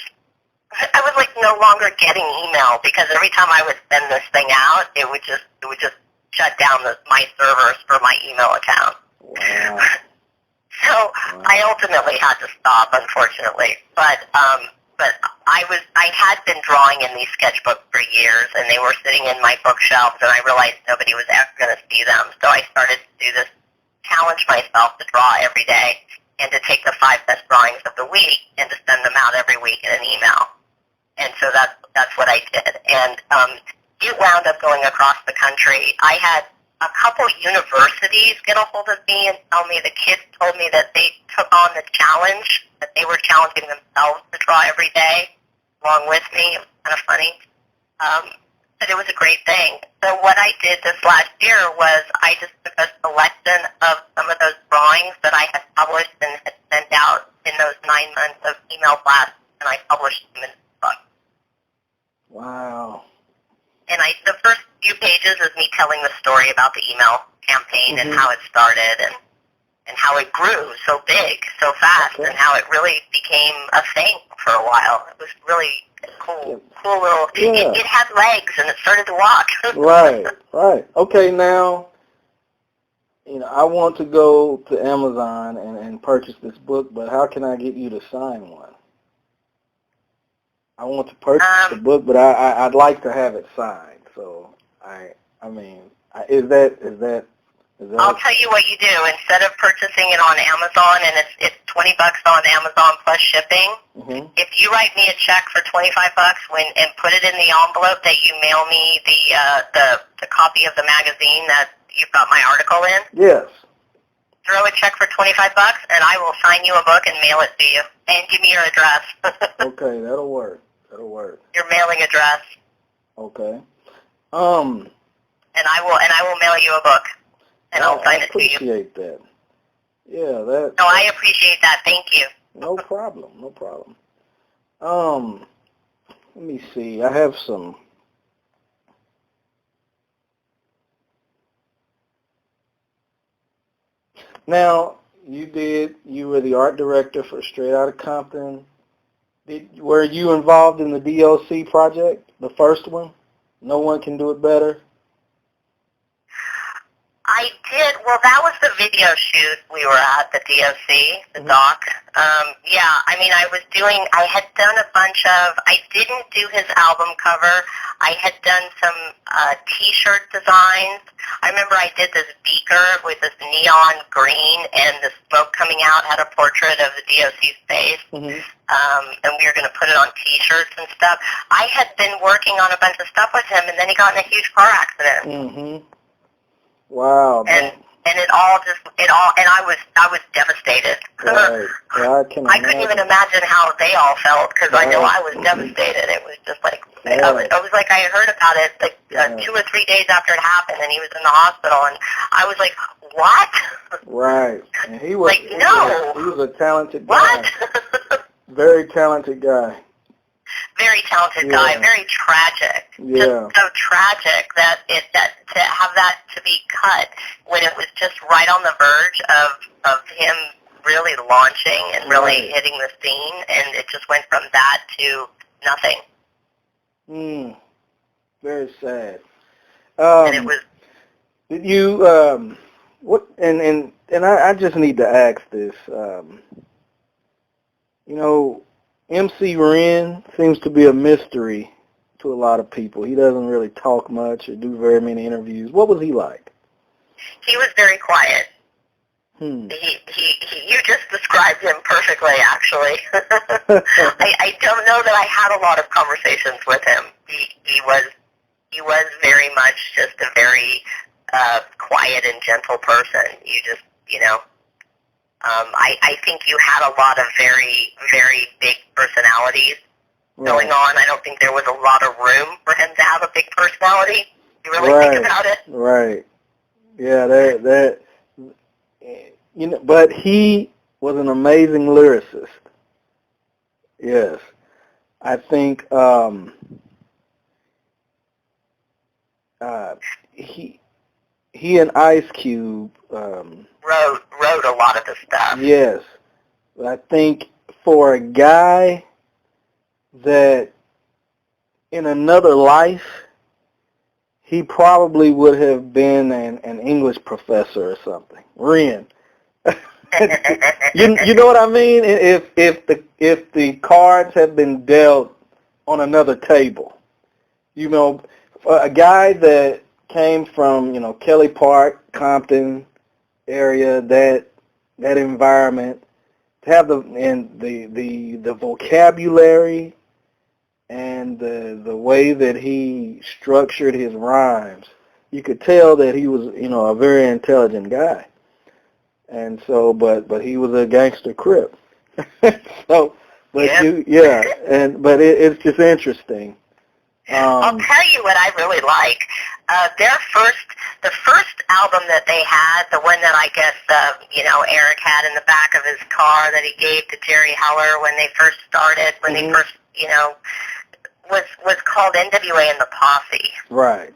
I was no longer getting email because every time I would send this thing out, it would just shut down my servers for my email account. Wow. So I ultimately had to stop, unfortunately. But I had been drawing in these sketchbooks for years, and they were sitting in my bookshelves, and I realized nobody was ever going to see them. So I started to do this, challenge myself to draw every day, and to take the 5 best drawings of the week and to send them out every week in an email. And so that's what I did. And it wound up going across the country. I had a couple universities get a hold of me and tell me, the kids told me that they took on the challenge, that they were challenging themselves to draw every day along with me. It was kind of funny. But it was a great thing. So what I did this last year was I just took a selection of some of those drawings that I had published and had sent out in those 9 months of email blasts, and I published them in the book. Wow. And the first few pages is me telling the story about the email campaign and how it started and how it grew so big, so fast, and how it really became a thing for a while. It was really Cool little. Yeah. It had legs and it started to walk. Right. Okay, now, I want to go to Amazon and purchase this book, but how can I get you to sign one? I want to purchase the book, but I'd like to have it signed. So is that? I'll tell you what you do. Instead of purchasing it on Amazon, and it's $20 on Amazon plus shipping. Mm-hmm. If you write me a check for $25 and put it in the envelope that you mail me the copy of the magazine that you've got my article in. Yes. Throw a check for $25 and I will sign you a book and mail it to you. And give me your address. Okay, that'll work. Your mailing address. Okay. And I will mail you a book. And I'll sign it to you. I appreciate that. Yeah, that. No, I appreciate that. Thank you. No problem. Let me see. I have some. Now, you were the art director for Straight Outta Compton. Were you involved in the DLC project, the first one? No One Can Do It Better? I did. Well, that was the video shoot we were at, the DOC, the doc. I had done a bunch of, I didn't do his album cover. I had done some T-shirt designs. I remember I did this beaker with this neon green and the smoke coming out had a portrait of the DOC's face. Mm-hmm. And we were going to put it on T-shirts and stuff. I had been working on a bunch of stuff with him, and then he got in a huge car accident. Mm-hmm. Wow. And I was devastated. Right. Yeah, I couldn't even imagine how they all felt because I know I was devastated. It was just like I was like I heard about it like 2 or 3 days after it happened, and he was in the hospital, and I was like, what? Right. And he was like no. He was a talented guy. What? Very talented guy. Very talented guy, very tragic. Yeah. Just so tragic that to have that to be cut when it was just right on the verge of him really launching and really hitting the scene, and it just went from that to nothing. Very sad. And it was. Did you what? And I just need to ask this. MC Ren seems to be a mystery to a lot of people. He doesn't really talk much or do very many interviews. What was he like? He was very quiet. You just described him perfectly, actually. I don't know that I had a lot of conversations with him. He was very much just a very quiet and gentle person. I think you had a lot of very, very big personalities going on. I don't think there was a lot of room for him to have a big personality. You really think about it? Right. Yeah, but he was an amazing lyricist. Yes. I think he and Ice Cube wrote a lot of the stuff. Yes. But I think for a guy that in another life he probably would have been an English professor or something. Ren. you know what I mean? If the cards had been dealt on another table. A guy that came from, Kelly Park, Compton area, that environment, to have the vocabulary and the way that he structured his rhymes, you could tell that he was, a very intelligent guy. And so, but he was a gangster Crip. So, but it's just interesting. I'll tell you what I really like. The first album that they had, the one that I guess Eric had in the back of his car that he gave to Jerry Heller when they first started, when they first was called NWA and the Posse. Right.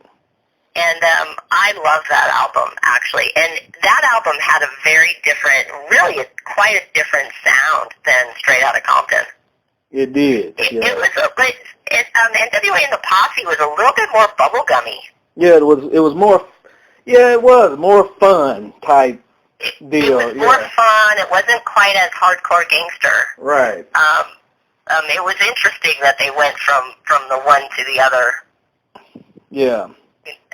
And I love that album, actually. And that album had a very different, really quite a different sound than Straight Outta Compton. It did. It was, but NWA and the Posse was a little bit more bubblegummy. Yeah, it was more. Yeah, it was more fun type deal. It was more fun. It wasn't quite as hardcore gangster. Right. It was interesting that they went from the one to the other. Yeah.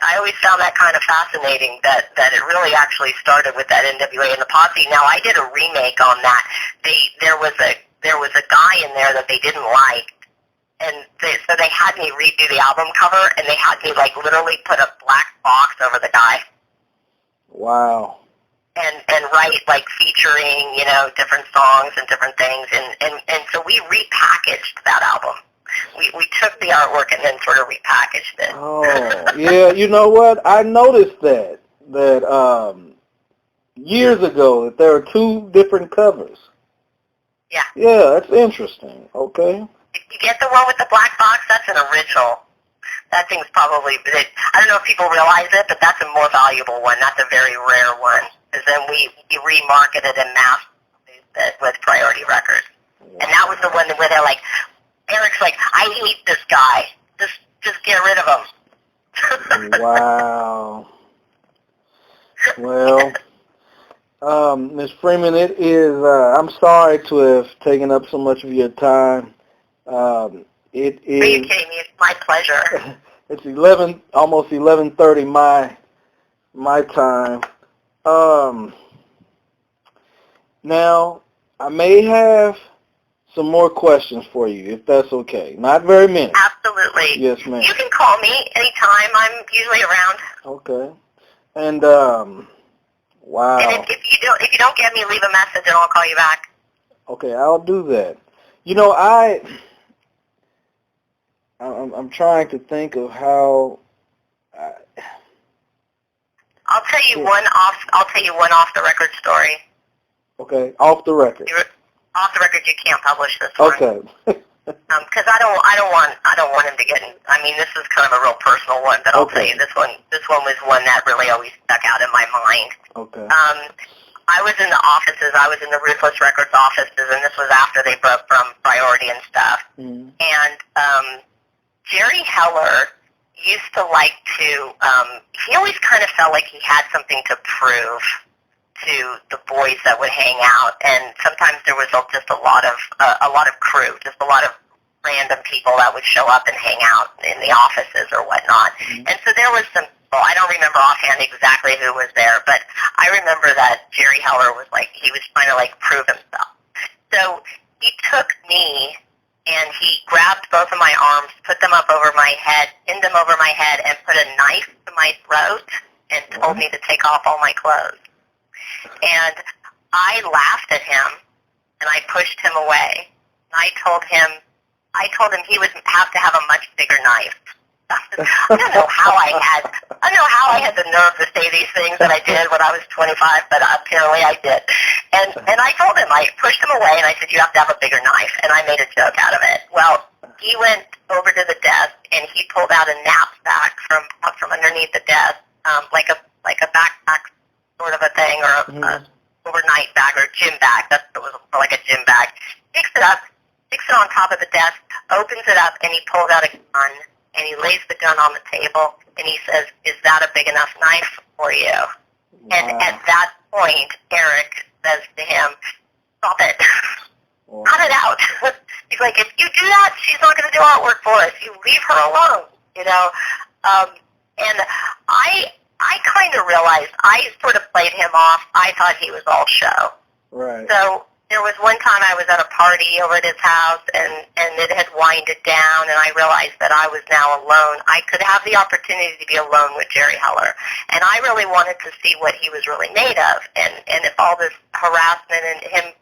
I always found that kind of fascinating that it really actually started with that NWA and the Posse. Now I did a remake on that. There was a guy in there that they didn't like, and so they had me redo the album cover, and they had me like literally put a black box over the guy. Wow. And write like featuring, different songs and different things, and so we repackaged that album. We took the artwork and then sort of repackaged it. Oh, yeah. You know what? I noticed that years ago that there are two different covers. Yeah. Yeah, that's interesting. Okay. If you get the one with the black box, that's an original. That thing's probably, I don't know if people realize it, but that's a more valuable one. That's a very rare one. Because then we remarketed and mass-produced it with Priority Records. Wow. And that was the one where they're like, Eric's like, I hate this guy. Just get rid of him. Wow. Well, Ms. Freeman, it is, I'm sorry to have taken up so much of your time. It is. Are you kidding me? It's my pleasure. It's almost 11:30 my time. Now, I may have some more questions for you, if that's okay. Not very many. Absolutely. Yes, ma'am. You can call me anytime. I'm usually around. Okay. And wow. And if you don't get me, leave a message and I'll call you back. Okay, I'll do that. I'm trying to think of how. I'll tell you one off the record story. Okay, off the record. Off the record, you can't publish this one. Okay. Because I don't want him to get. I mean, this is kind of a real personal one, but I'll tell you this one. This one was one that really always stuck out in my mind. Okay. I was in the offices. I was in the Ruthless Records offices, and this was after they broke from Priority and stuff. Mm. And Jerry Heller used to like to. He always kind of felt like he had something to prove to the boys that would hang out, and sometimes there was just a lot of crew, just a lot of random people that would show up and hang out in the offices or whatnot. Mm-hmm. And so there was some. Well, I don't remember offhand exactly who was there, but I remember that Jerry Heller was he was trying to prove himself. So he took me and he grabbed both of my arms, put them up over my head, pinned them over my head, and put a knife to my throat and told me to take off all my clothes. And I laughed at him, and I pushed him away. And I told him he would have to have a much bigger knife. I don't know how I had the nerve to say these things that I did when I was 25, but apparently I did. And I told him, I pushed him away, and I said, you have to have a bigger knife, and I made a joke out of it. Well, he went over to the desk, and he pulled out a knapsack from underneath the desk, like a backpack sort of a thing, or a overnight bag or gym bag. It was like a gym bag. Picks it up, sticks it on top of the desk, opens it up, and he pulls out a gun, and he lays the gun on the table, and he says, is that a big enough knife for you? Wow. And at that point, Eric says to him, stop it. Wow. Cut it out. He's like, if you do that, she's not going to do artwork for us. You leave her alone, and I kind of realized, I sort of played him off. I thought he was all show. Right. So there was one time I was at a party over at his house, and it had winded down, and I realized that I was now alone. I could have the opportunity to be alone with Jerry Heller, and I really wanted to see what he was really made of, and if all this harassment and him,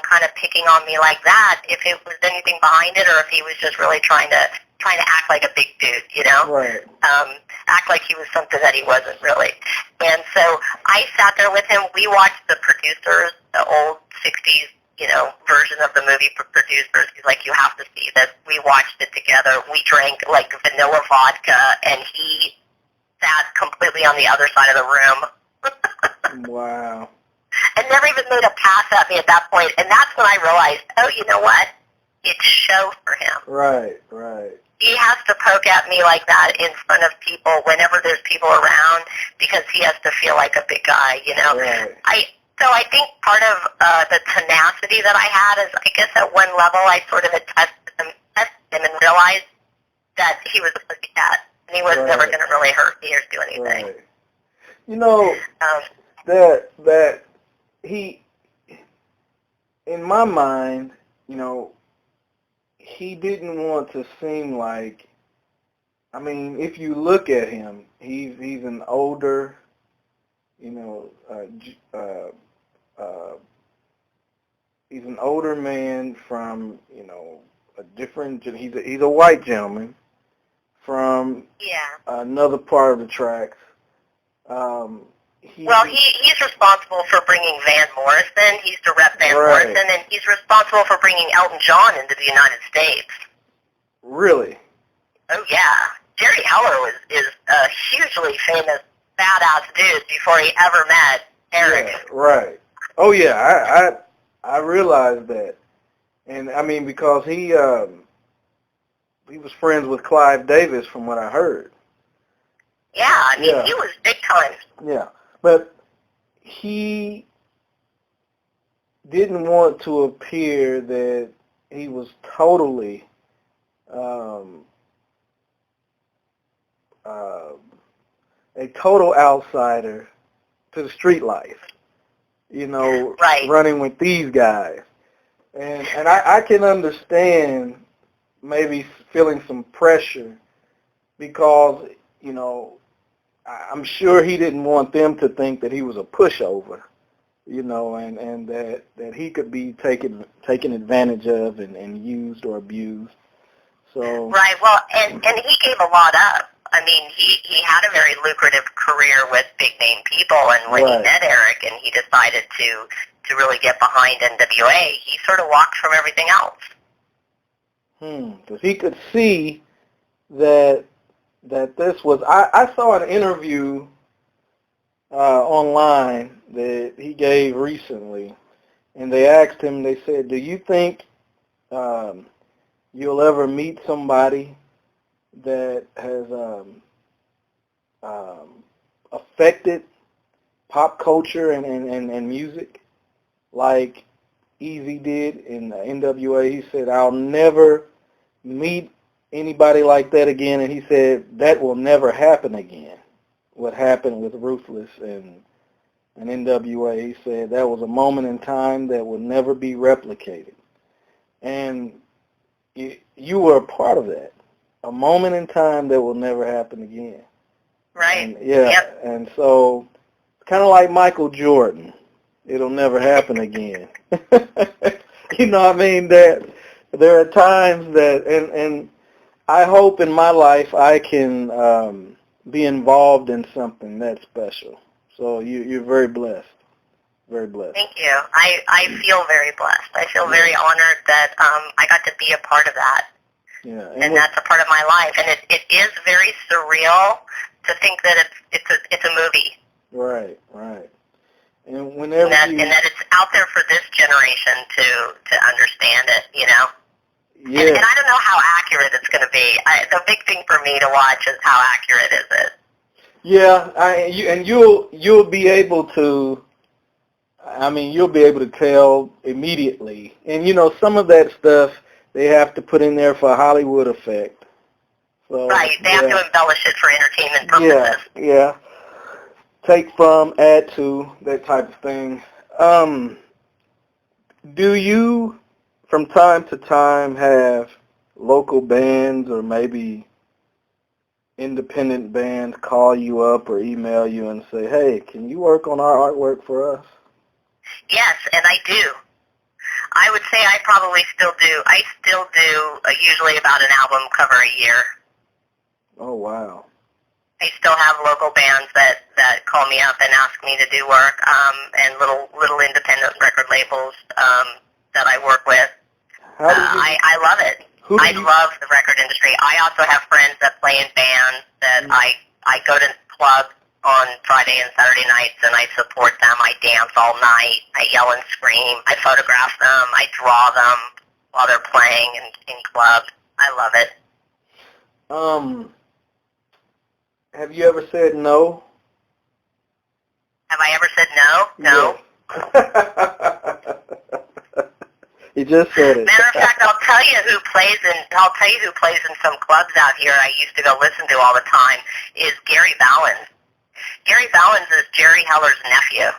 kind of picking on me like that, if it was anything behind it, or if he was just really trying to act like a big dude, Right. Act like he was something that he wasn't really. And so I sat there with him. We watched the producers, the old 60s, version of the movie Producers. He's like, you have to see this. We watched it together. We drank vanilla vodka, and he sat completely on the other side of the room. Wow. And never even made a pass at me at that point. And that's when I realized, oh, you know what? it's show for him. Right, right. He has to poke at me like that in front of people whenever there's people around because he has to feel like a big guy, you know. Right. So I think part of the tenacity that I had is, I guess at one level I sort of had tested him and realized that he was a pussy cat and he was never going to really hurt me or do anything. Right. You know, that he, in my mind, you know, he didn't want to seem like, I mean, if you look at him, he's an older, you know, he's an older man from, you know, a different, he's a white gentleman from another part of the tracks. He's responsible for bringing Van Morrison. He used to rep Van Morrison, and he's responsible for bringing Elton John into the United States. Really? Oh, yeah. Jerry Heller is a hugely famous badass dude before he ever met Eric. Yeah, right. Oh, yeah, I realized that. And, I mean, because he was friends with Clive Davis from what I heard. Yeah, I mean, he was big time. Yeah, but he didn't want to appear that he was totally a total outsider to the street life, you know, running with these guys. And I can understand maybe feeling some pressure because, you know, I'm sure he didn't want them to think that he was a pushover, you know, and that he could be taken advantage of and used or abused. So right. Well, and he gave a lot up. I mean, he had a very lucrative career with big name people, and when he met Eric and he decided to really get behind NWA, he sort of walked from everything else. Because he could see that this was, I saw an interview online that he gave recently, and they asked him, they said, do you think you'll ever meet somebody that has affected pop culture and music like Eazy did in the NWA? He said, I'll never meet anybody like that again, and he said that will never happen again. What happened with Ruthless and NWA, he said that was a moment in time that will never be replicated. And you were a part of that, a moment in time that will never happen again. Right. And, and so it's kind of like Michael Jordan. It'll never happen again. You know what I mean? There are times that, and I hope in my life I can be involved in something that's special. So you're very blessed. Very blessed. Thank you. I feel very blessed. I feel very honored that I got to be a part of that. Yeah. And that's a part of my life. And it is very surreal to think that it's a movie. Right, right. And whenever and that it's out there for this generation to understand it, you know? Yeah. And I don't know how accurate it's going to be. The big thing for me to watch is how accurate is it. Yeah, you'll be able to. I mean, you'll be able to tell immediately. And you know, some of that stuff they have to put in there for Hollywood effect. So, right. They have to embellish it for entertainment purposes. Yeah. Take from, add to, that type of thing. Do you, from time to time, have local bands or maybe independent bands call you up or email you and say, hey, can you work on our artwork for us? Yes, and I do. I would say I probably still do. I still do usually about an album cover a year. Oh, wow. I still have local bands that call me up and ask me to do work, and little independent record labels that I work with. I love it. I love the record industry. I also have friends that play in bands that I go to clubs on Friday and Saturday nights, and I support them. I dance all night. I yell and scream. I photograph them. I draw them. while they're playing in clubs. I love it. Have you ever said no? Have I ever said no? No. Yes. You just said it. Matter of fact, I'll tell you who plays in some clubs out here. I used to go listen to all the time. Is Gary Valens. Gary Valens is Jerry Heller's nephew.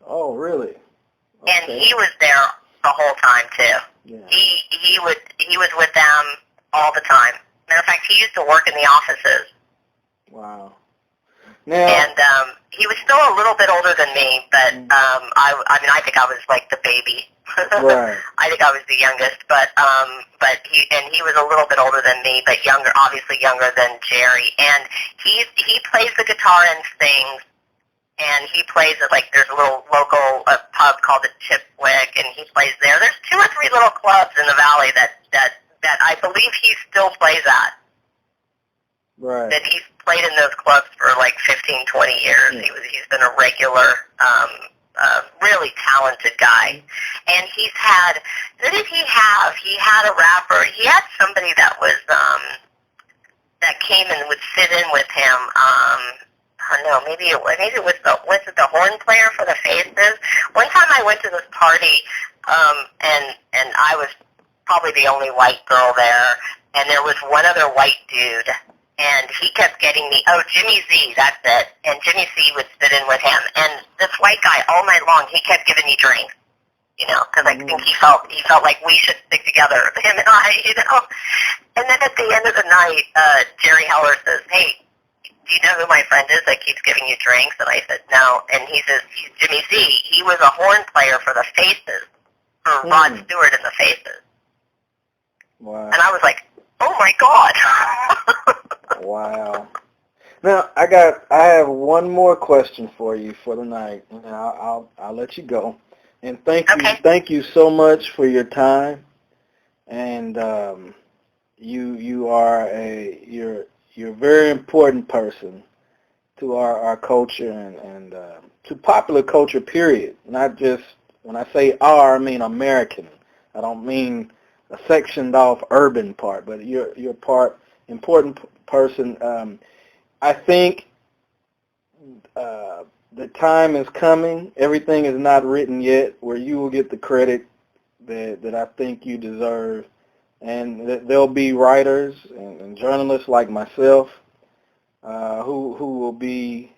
Oh, really? Okay. And he was there the whole time too. Yeah. He was with them all the time. Matter of fact, he used to work in the offices. Wow. Now, And he was still a little bit older than me, but I think I was like the baby. Right. I think I was the youngest, but he was a little bit older than me, but younger, obviously younger than Jerry. And he plays the guitar and sings, and he plays at like there's a little local pub called the Chipwick, and he plays there. There's 2 or 3 little clubs in the valley that I believe he still plays at. right. That he's played in those clubs for like 15, 20 years. Yeah. He's been a regular, really talented guy. And he's had, who did he have? He had a rapper. He had somebody that was, that came and would sit in with him. I don't know, maybe it was the horn player for the Faces? One time I went to this party, and I was probably the only white girl there, and there was one other white dude. And he kept getting me, Jimmy Z, that's it. And Jimmy Z would sit in with him. And this white guy, all night long, he kept giving me drinks, because I think he felt like we should stick together, him and I. And then at the end of the night, Jerry Heller says, hey, do you know who my friend is that keeps giving you drinks? And I said, no. And he says, he's Jimmy Z. He was a horn player for the Faces, for Rod Stewart and the Faces. Wow. And I was like, oh my God. Wow. Now I have one more question for you for the night, and I'll let you go. And thank you so much for your time. And you're a very important person to our culture and to popular culture. Period. Not just when I say I mean American. I don't mean a sectioned off urban part, but you're important person. I think the time is coming. Everything is not written yet, where you will get the credit that I think you deserve, and there'll be writers and journalists like myself who will be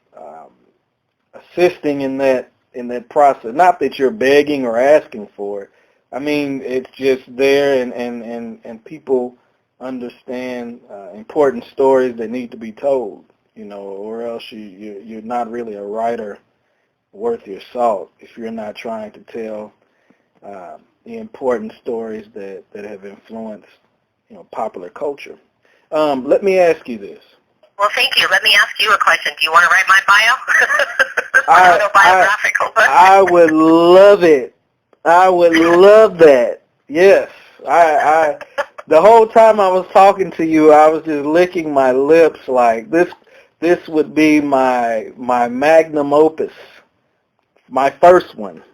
assisting in that process. Not that you're begging or asking for it. I mean, it's just there, and people understand important stories that need to be told, or else you're not really a writer worth your salt if you're not trying to tell the important stories that have influenced, popular culture. Let me ask you this. Well, thank you. Let me ask you a question. Do you want to write my bio? Autobiographical. I would love it. I would love that. Yes. I the whole time I was talking to you, I was just licking my lips like this would be my magnum opus, my first one.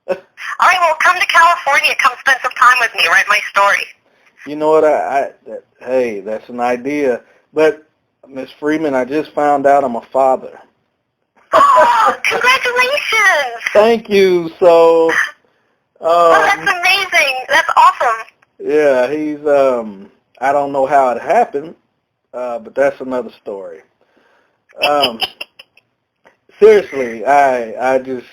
All right, well, come to California. Come spend some time with me. Write my story. You know what? Hey, that's an idea. But, Miss Freeman, I just found out I'm a father. Oh, congratulations. Thank you. So... oh, that's amazing. That's awesome. Yeah, he's, I don't know how it happened, but that's another story. Seriously, I just,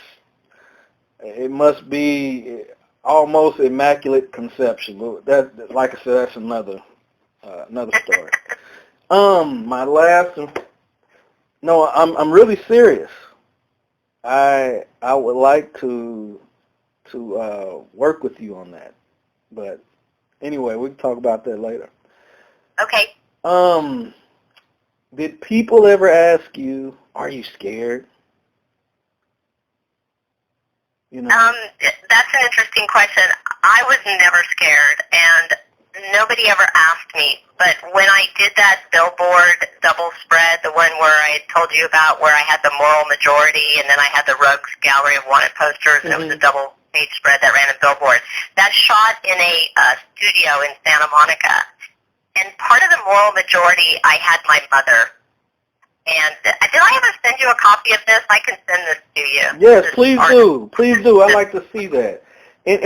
it must be almost immaculate conception. That, like I said, that's another story. My last, no, I'm really serious. I would like to work with you on that, but anyway, we can talk about that later. Okay. Did people ever ask you, are you scared? That's an interesting question. I was never scared, and nobody ever asked me. But when I did that billboard double spread, the one where I told you about, where I had the moral majority, and then I had the Rogues Gallery of Wanted posters, and it was a double page spread that ran in Billboard. That's shot in a studio in Santa Monica. And part of the moral majority, I had my mother. And did I ever send you a copy of this? I can send this to you. Yes, please do. Please do. I'd like to see that. And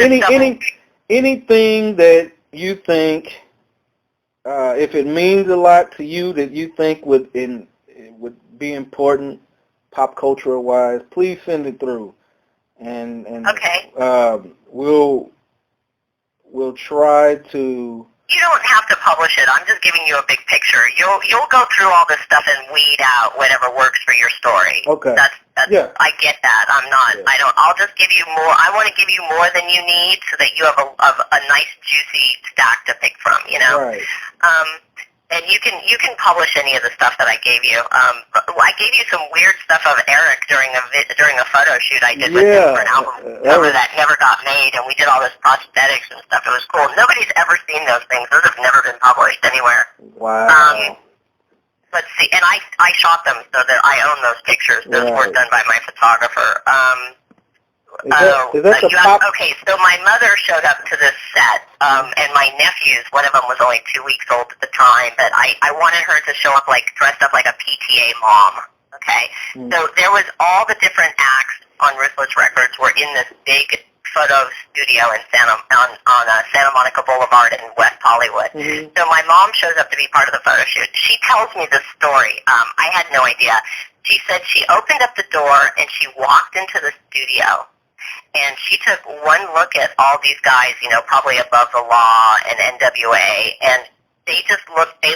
anything that you think, if it means a lot to you, that you think would be important, pop culture wise, please send it through. And okay. We'll try to. You don't have to publish it. I'm just giving you a big picture. You'll go through all this stuff and weed out whatever works for your story. Okay. That's yeah. I get that. I'm not. Yeah. I don't. I'll just give you more. I want to give you more than you need so that you have a nice juicy stack to pick from. You know. Right. And you can publish any of the stuff that I gave you. I gave you some weird stuff of Eric during a photo shoot I did with him for an album cover that never got made, and we did all this prosthetics and stuff. It was cool. Nobody's ever seen those things. Those have never been published anywhere. Wow. Let's see, and I shot them so that I own those pictures. Those were done by my photographer. Is that the pop? Okay, so my mother showed up to this set, and my nephews, one of them was only 2 weeks old at the time, but I wanted her to show up dressed up like a PTA mom, okay? So there was all the different acts on Ruthless Records were in this big photo studio in Santa Monica Boulevard in West Hollywood. So my mom shows up to be part of the photo shoot. She tells me this story. I had no idea. She said she opened up the door and she walked into the studio. And she took one look at all these guys, probably above the law and NWA, and they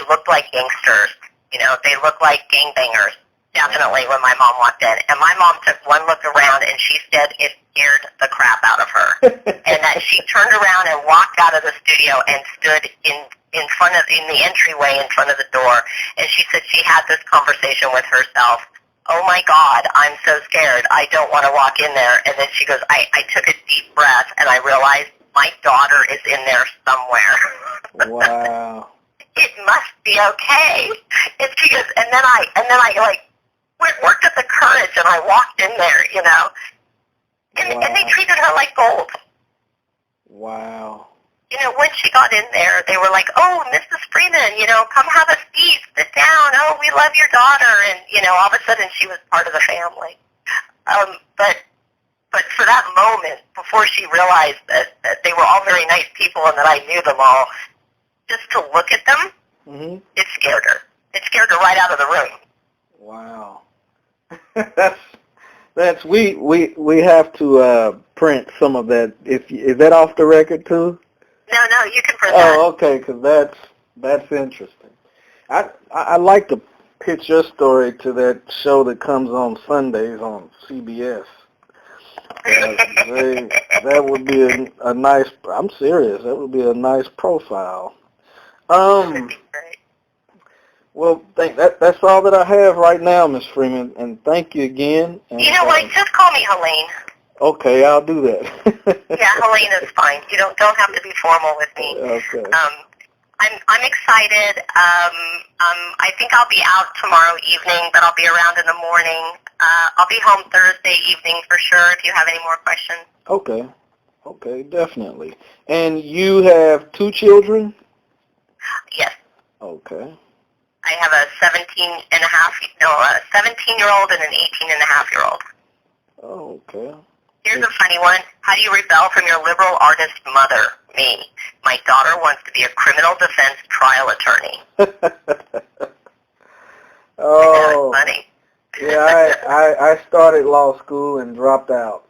looked like gangsters. They looked like gangbangers, definitely, when my mom walked in. And my mom took one look around, and she said it scared the crap out of her. And that she turned around and walked out of the studio and stood in the entryway in front of the door. And she said she had this conversation with herself. Oh my God, I'm so scared. I don't want to walk in there. And then she goes, I took a deep breath and I realized my daughter is in there somewhere. Wow. It must be okay. And she goes, and then I worked at the Courage and I walked in there, and they treated her like gold. Wow. When she got in there, they were like, oh, Mrs. Freeman, come have a seat, sit down. Oh, we love your daughter. And, all of a sudden she was part of the family. But for that moment, before she realized that they were all very nice people and that I knew them all, just to look at them, it scared her. It scared her right out of the room. Wow. We have to print some of that. Is that off the record too? No, you can print that. Oh, okay, because that's interesting. I like to pitch your story to that show that comes on Sundays on CBS. That would be a nice. I'm serious. That would be a nice profile. That'd be great. Well, that's all that I have right now, Ms. Freeman, and thank you again. And, you know what? Just call me Helane. Okay, I'll do that. Yeah, Helene is fine. You don't have to be formal with me. Okay. I'm excited. I think I'll be out tomorrow evening, but I'll be around in the morning. I'll be home Thursday evening for sure if you have any more questions. Okay, definitely. And you have 2 children? Yes. Okay. I have a 17-year-old and an 18-and-a-half-year-old. Oh, okay. Here's a funny one. How do you rebel from your liberal artist mother? Me. My daughter wants to be a criminal defense trial attorney. Oh. That's funny. Yeah, I started law school and dropped out.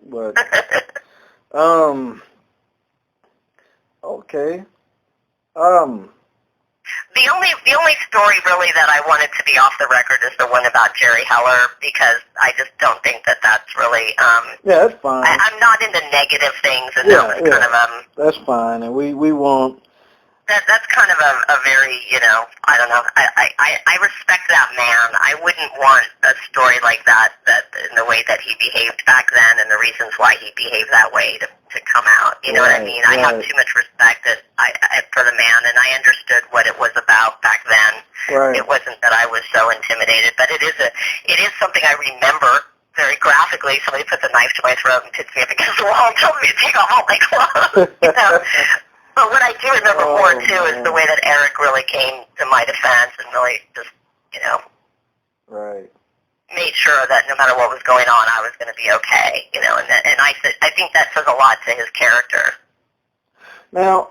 But okay. The only story really that I wanted to be off the record is the one about Jerry Heller, because I just don't think that that's really yeah, that's fine. I'm not into negative things, and that was kind of that's fine, and we won't. That's kind of a very, I don't know. I respect that man. I wouldn't want a story like that in the way that he behaved back then and the reasons why he behaved that way to come out. You know what I mean? I have too much respect for the man, and I understood what it was about back then. Right. It wasn't that I was so intimidated, but it is something I remember very graphically, somebody puts a knife to my throat and pits me up against the wall and tells me to take off all my clothes. You know? But what I do remember more, too, is the way that Eric really came to my defense and really just, you know, made sure that no matter what was going on, I was going to be okay, you know, and I think that says a lot to his character. Now,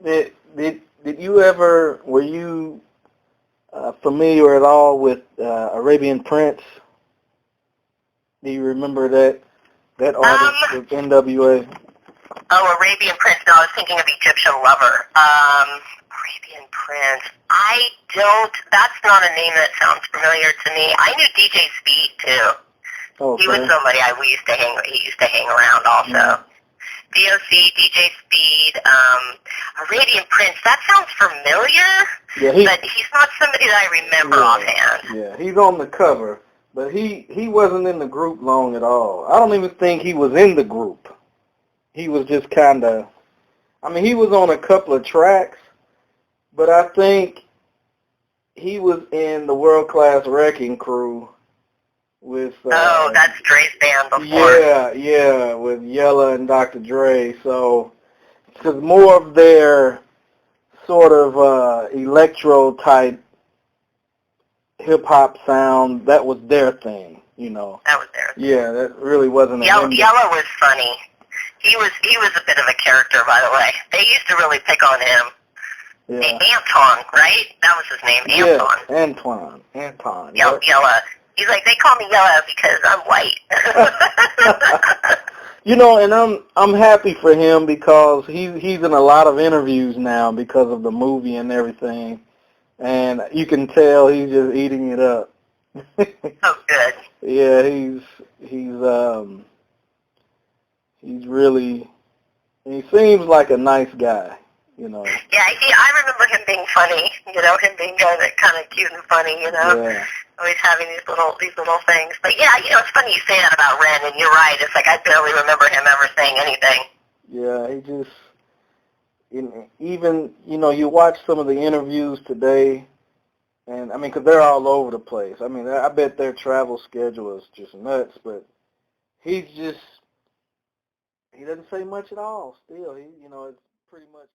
did you ever, were you familiar at all with Arabian Prince? Do you remember that artist with NWA? Oh, Arabian Prince. No, I was thinking of Egyptian Lover. Arabian Prince. I don't. That's not a name that sounds familiar to me. I knew DJ Speed too. Okay. He was somebody we used to hang. He used to hang around also. DOC, DJ Speed, Arabian Prince. That sounds familiar. Yeah, but he's not somebody that I remember offhand. Yeah, he's on the cover, but he wasn't in the group long at all. I don't even think he was in the group. He was just kind of, I mean, he was on a couple of tracks, but I think he was in the World Class Wrecking Crew with... that's Dre's band before. Yeah, with Yella and Dr. Dre. So, because more of their sort of electro-type hip-hop sound, that was their thing, you know. That was their thing. Yeah, that really wasn't Yella was funny. He was a bit of a character, by the way. They used to really pick on him. Yeah. Anton, right? That was his name, Anton. Yeah, Anton. Yella. He's like, they call me Yella because I'm white. You know, and I'm happy for him because he's in a lot of interviews now because of the movie and everything, and you can tell he's just eating it up. Oh, good. Yeah, he's really, he seems like a nice guy, you know. Yeah, I remember him being funny, you know, him being kind of cute and funny, you know. Yeah. Always having these little things. But yeah, you know, it's funny you say that about Ren, and you're right. It's like I barely remember him ever saying anything. Yeah, he just, even, you know, you watch some of the interviews today, and I mean, because they're all over the place. I mean, I bet their travel schedule is just nuts, but he doesn't say much at all still. You know, it's pretty much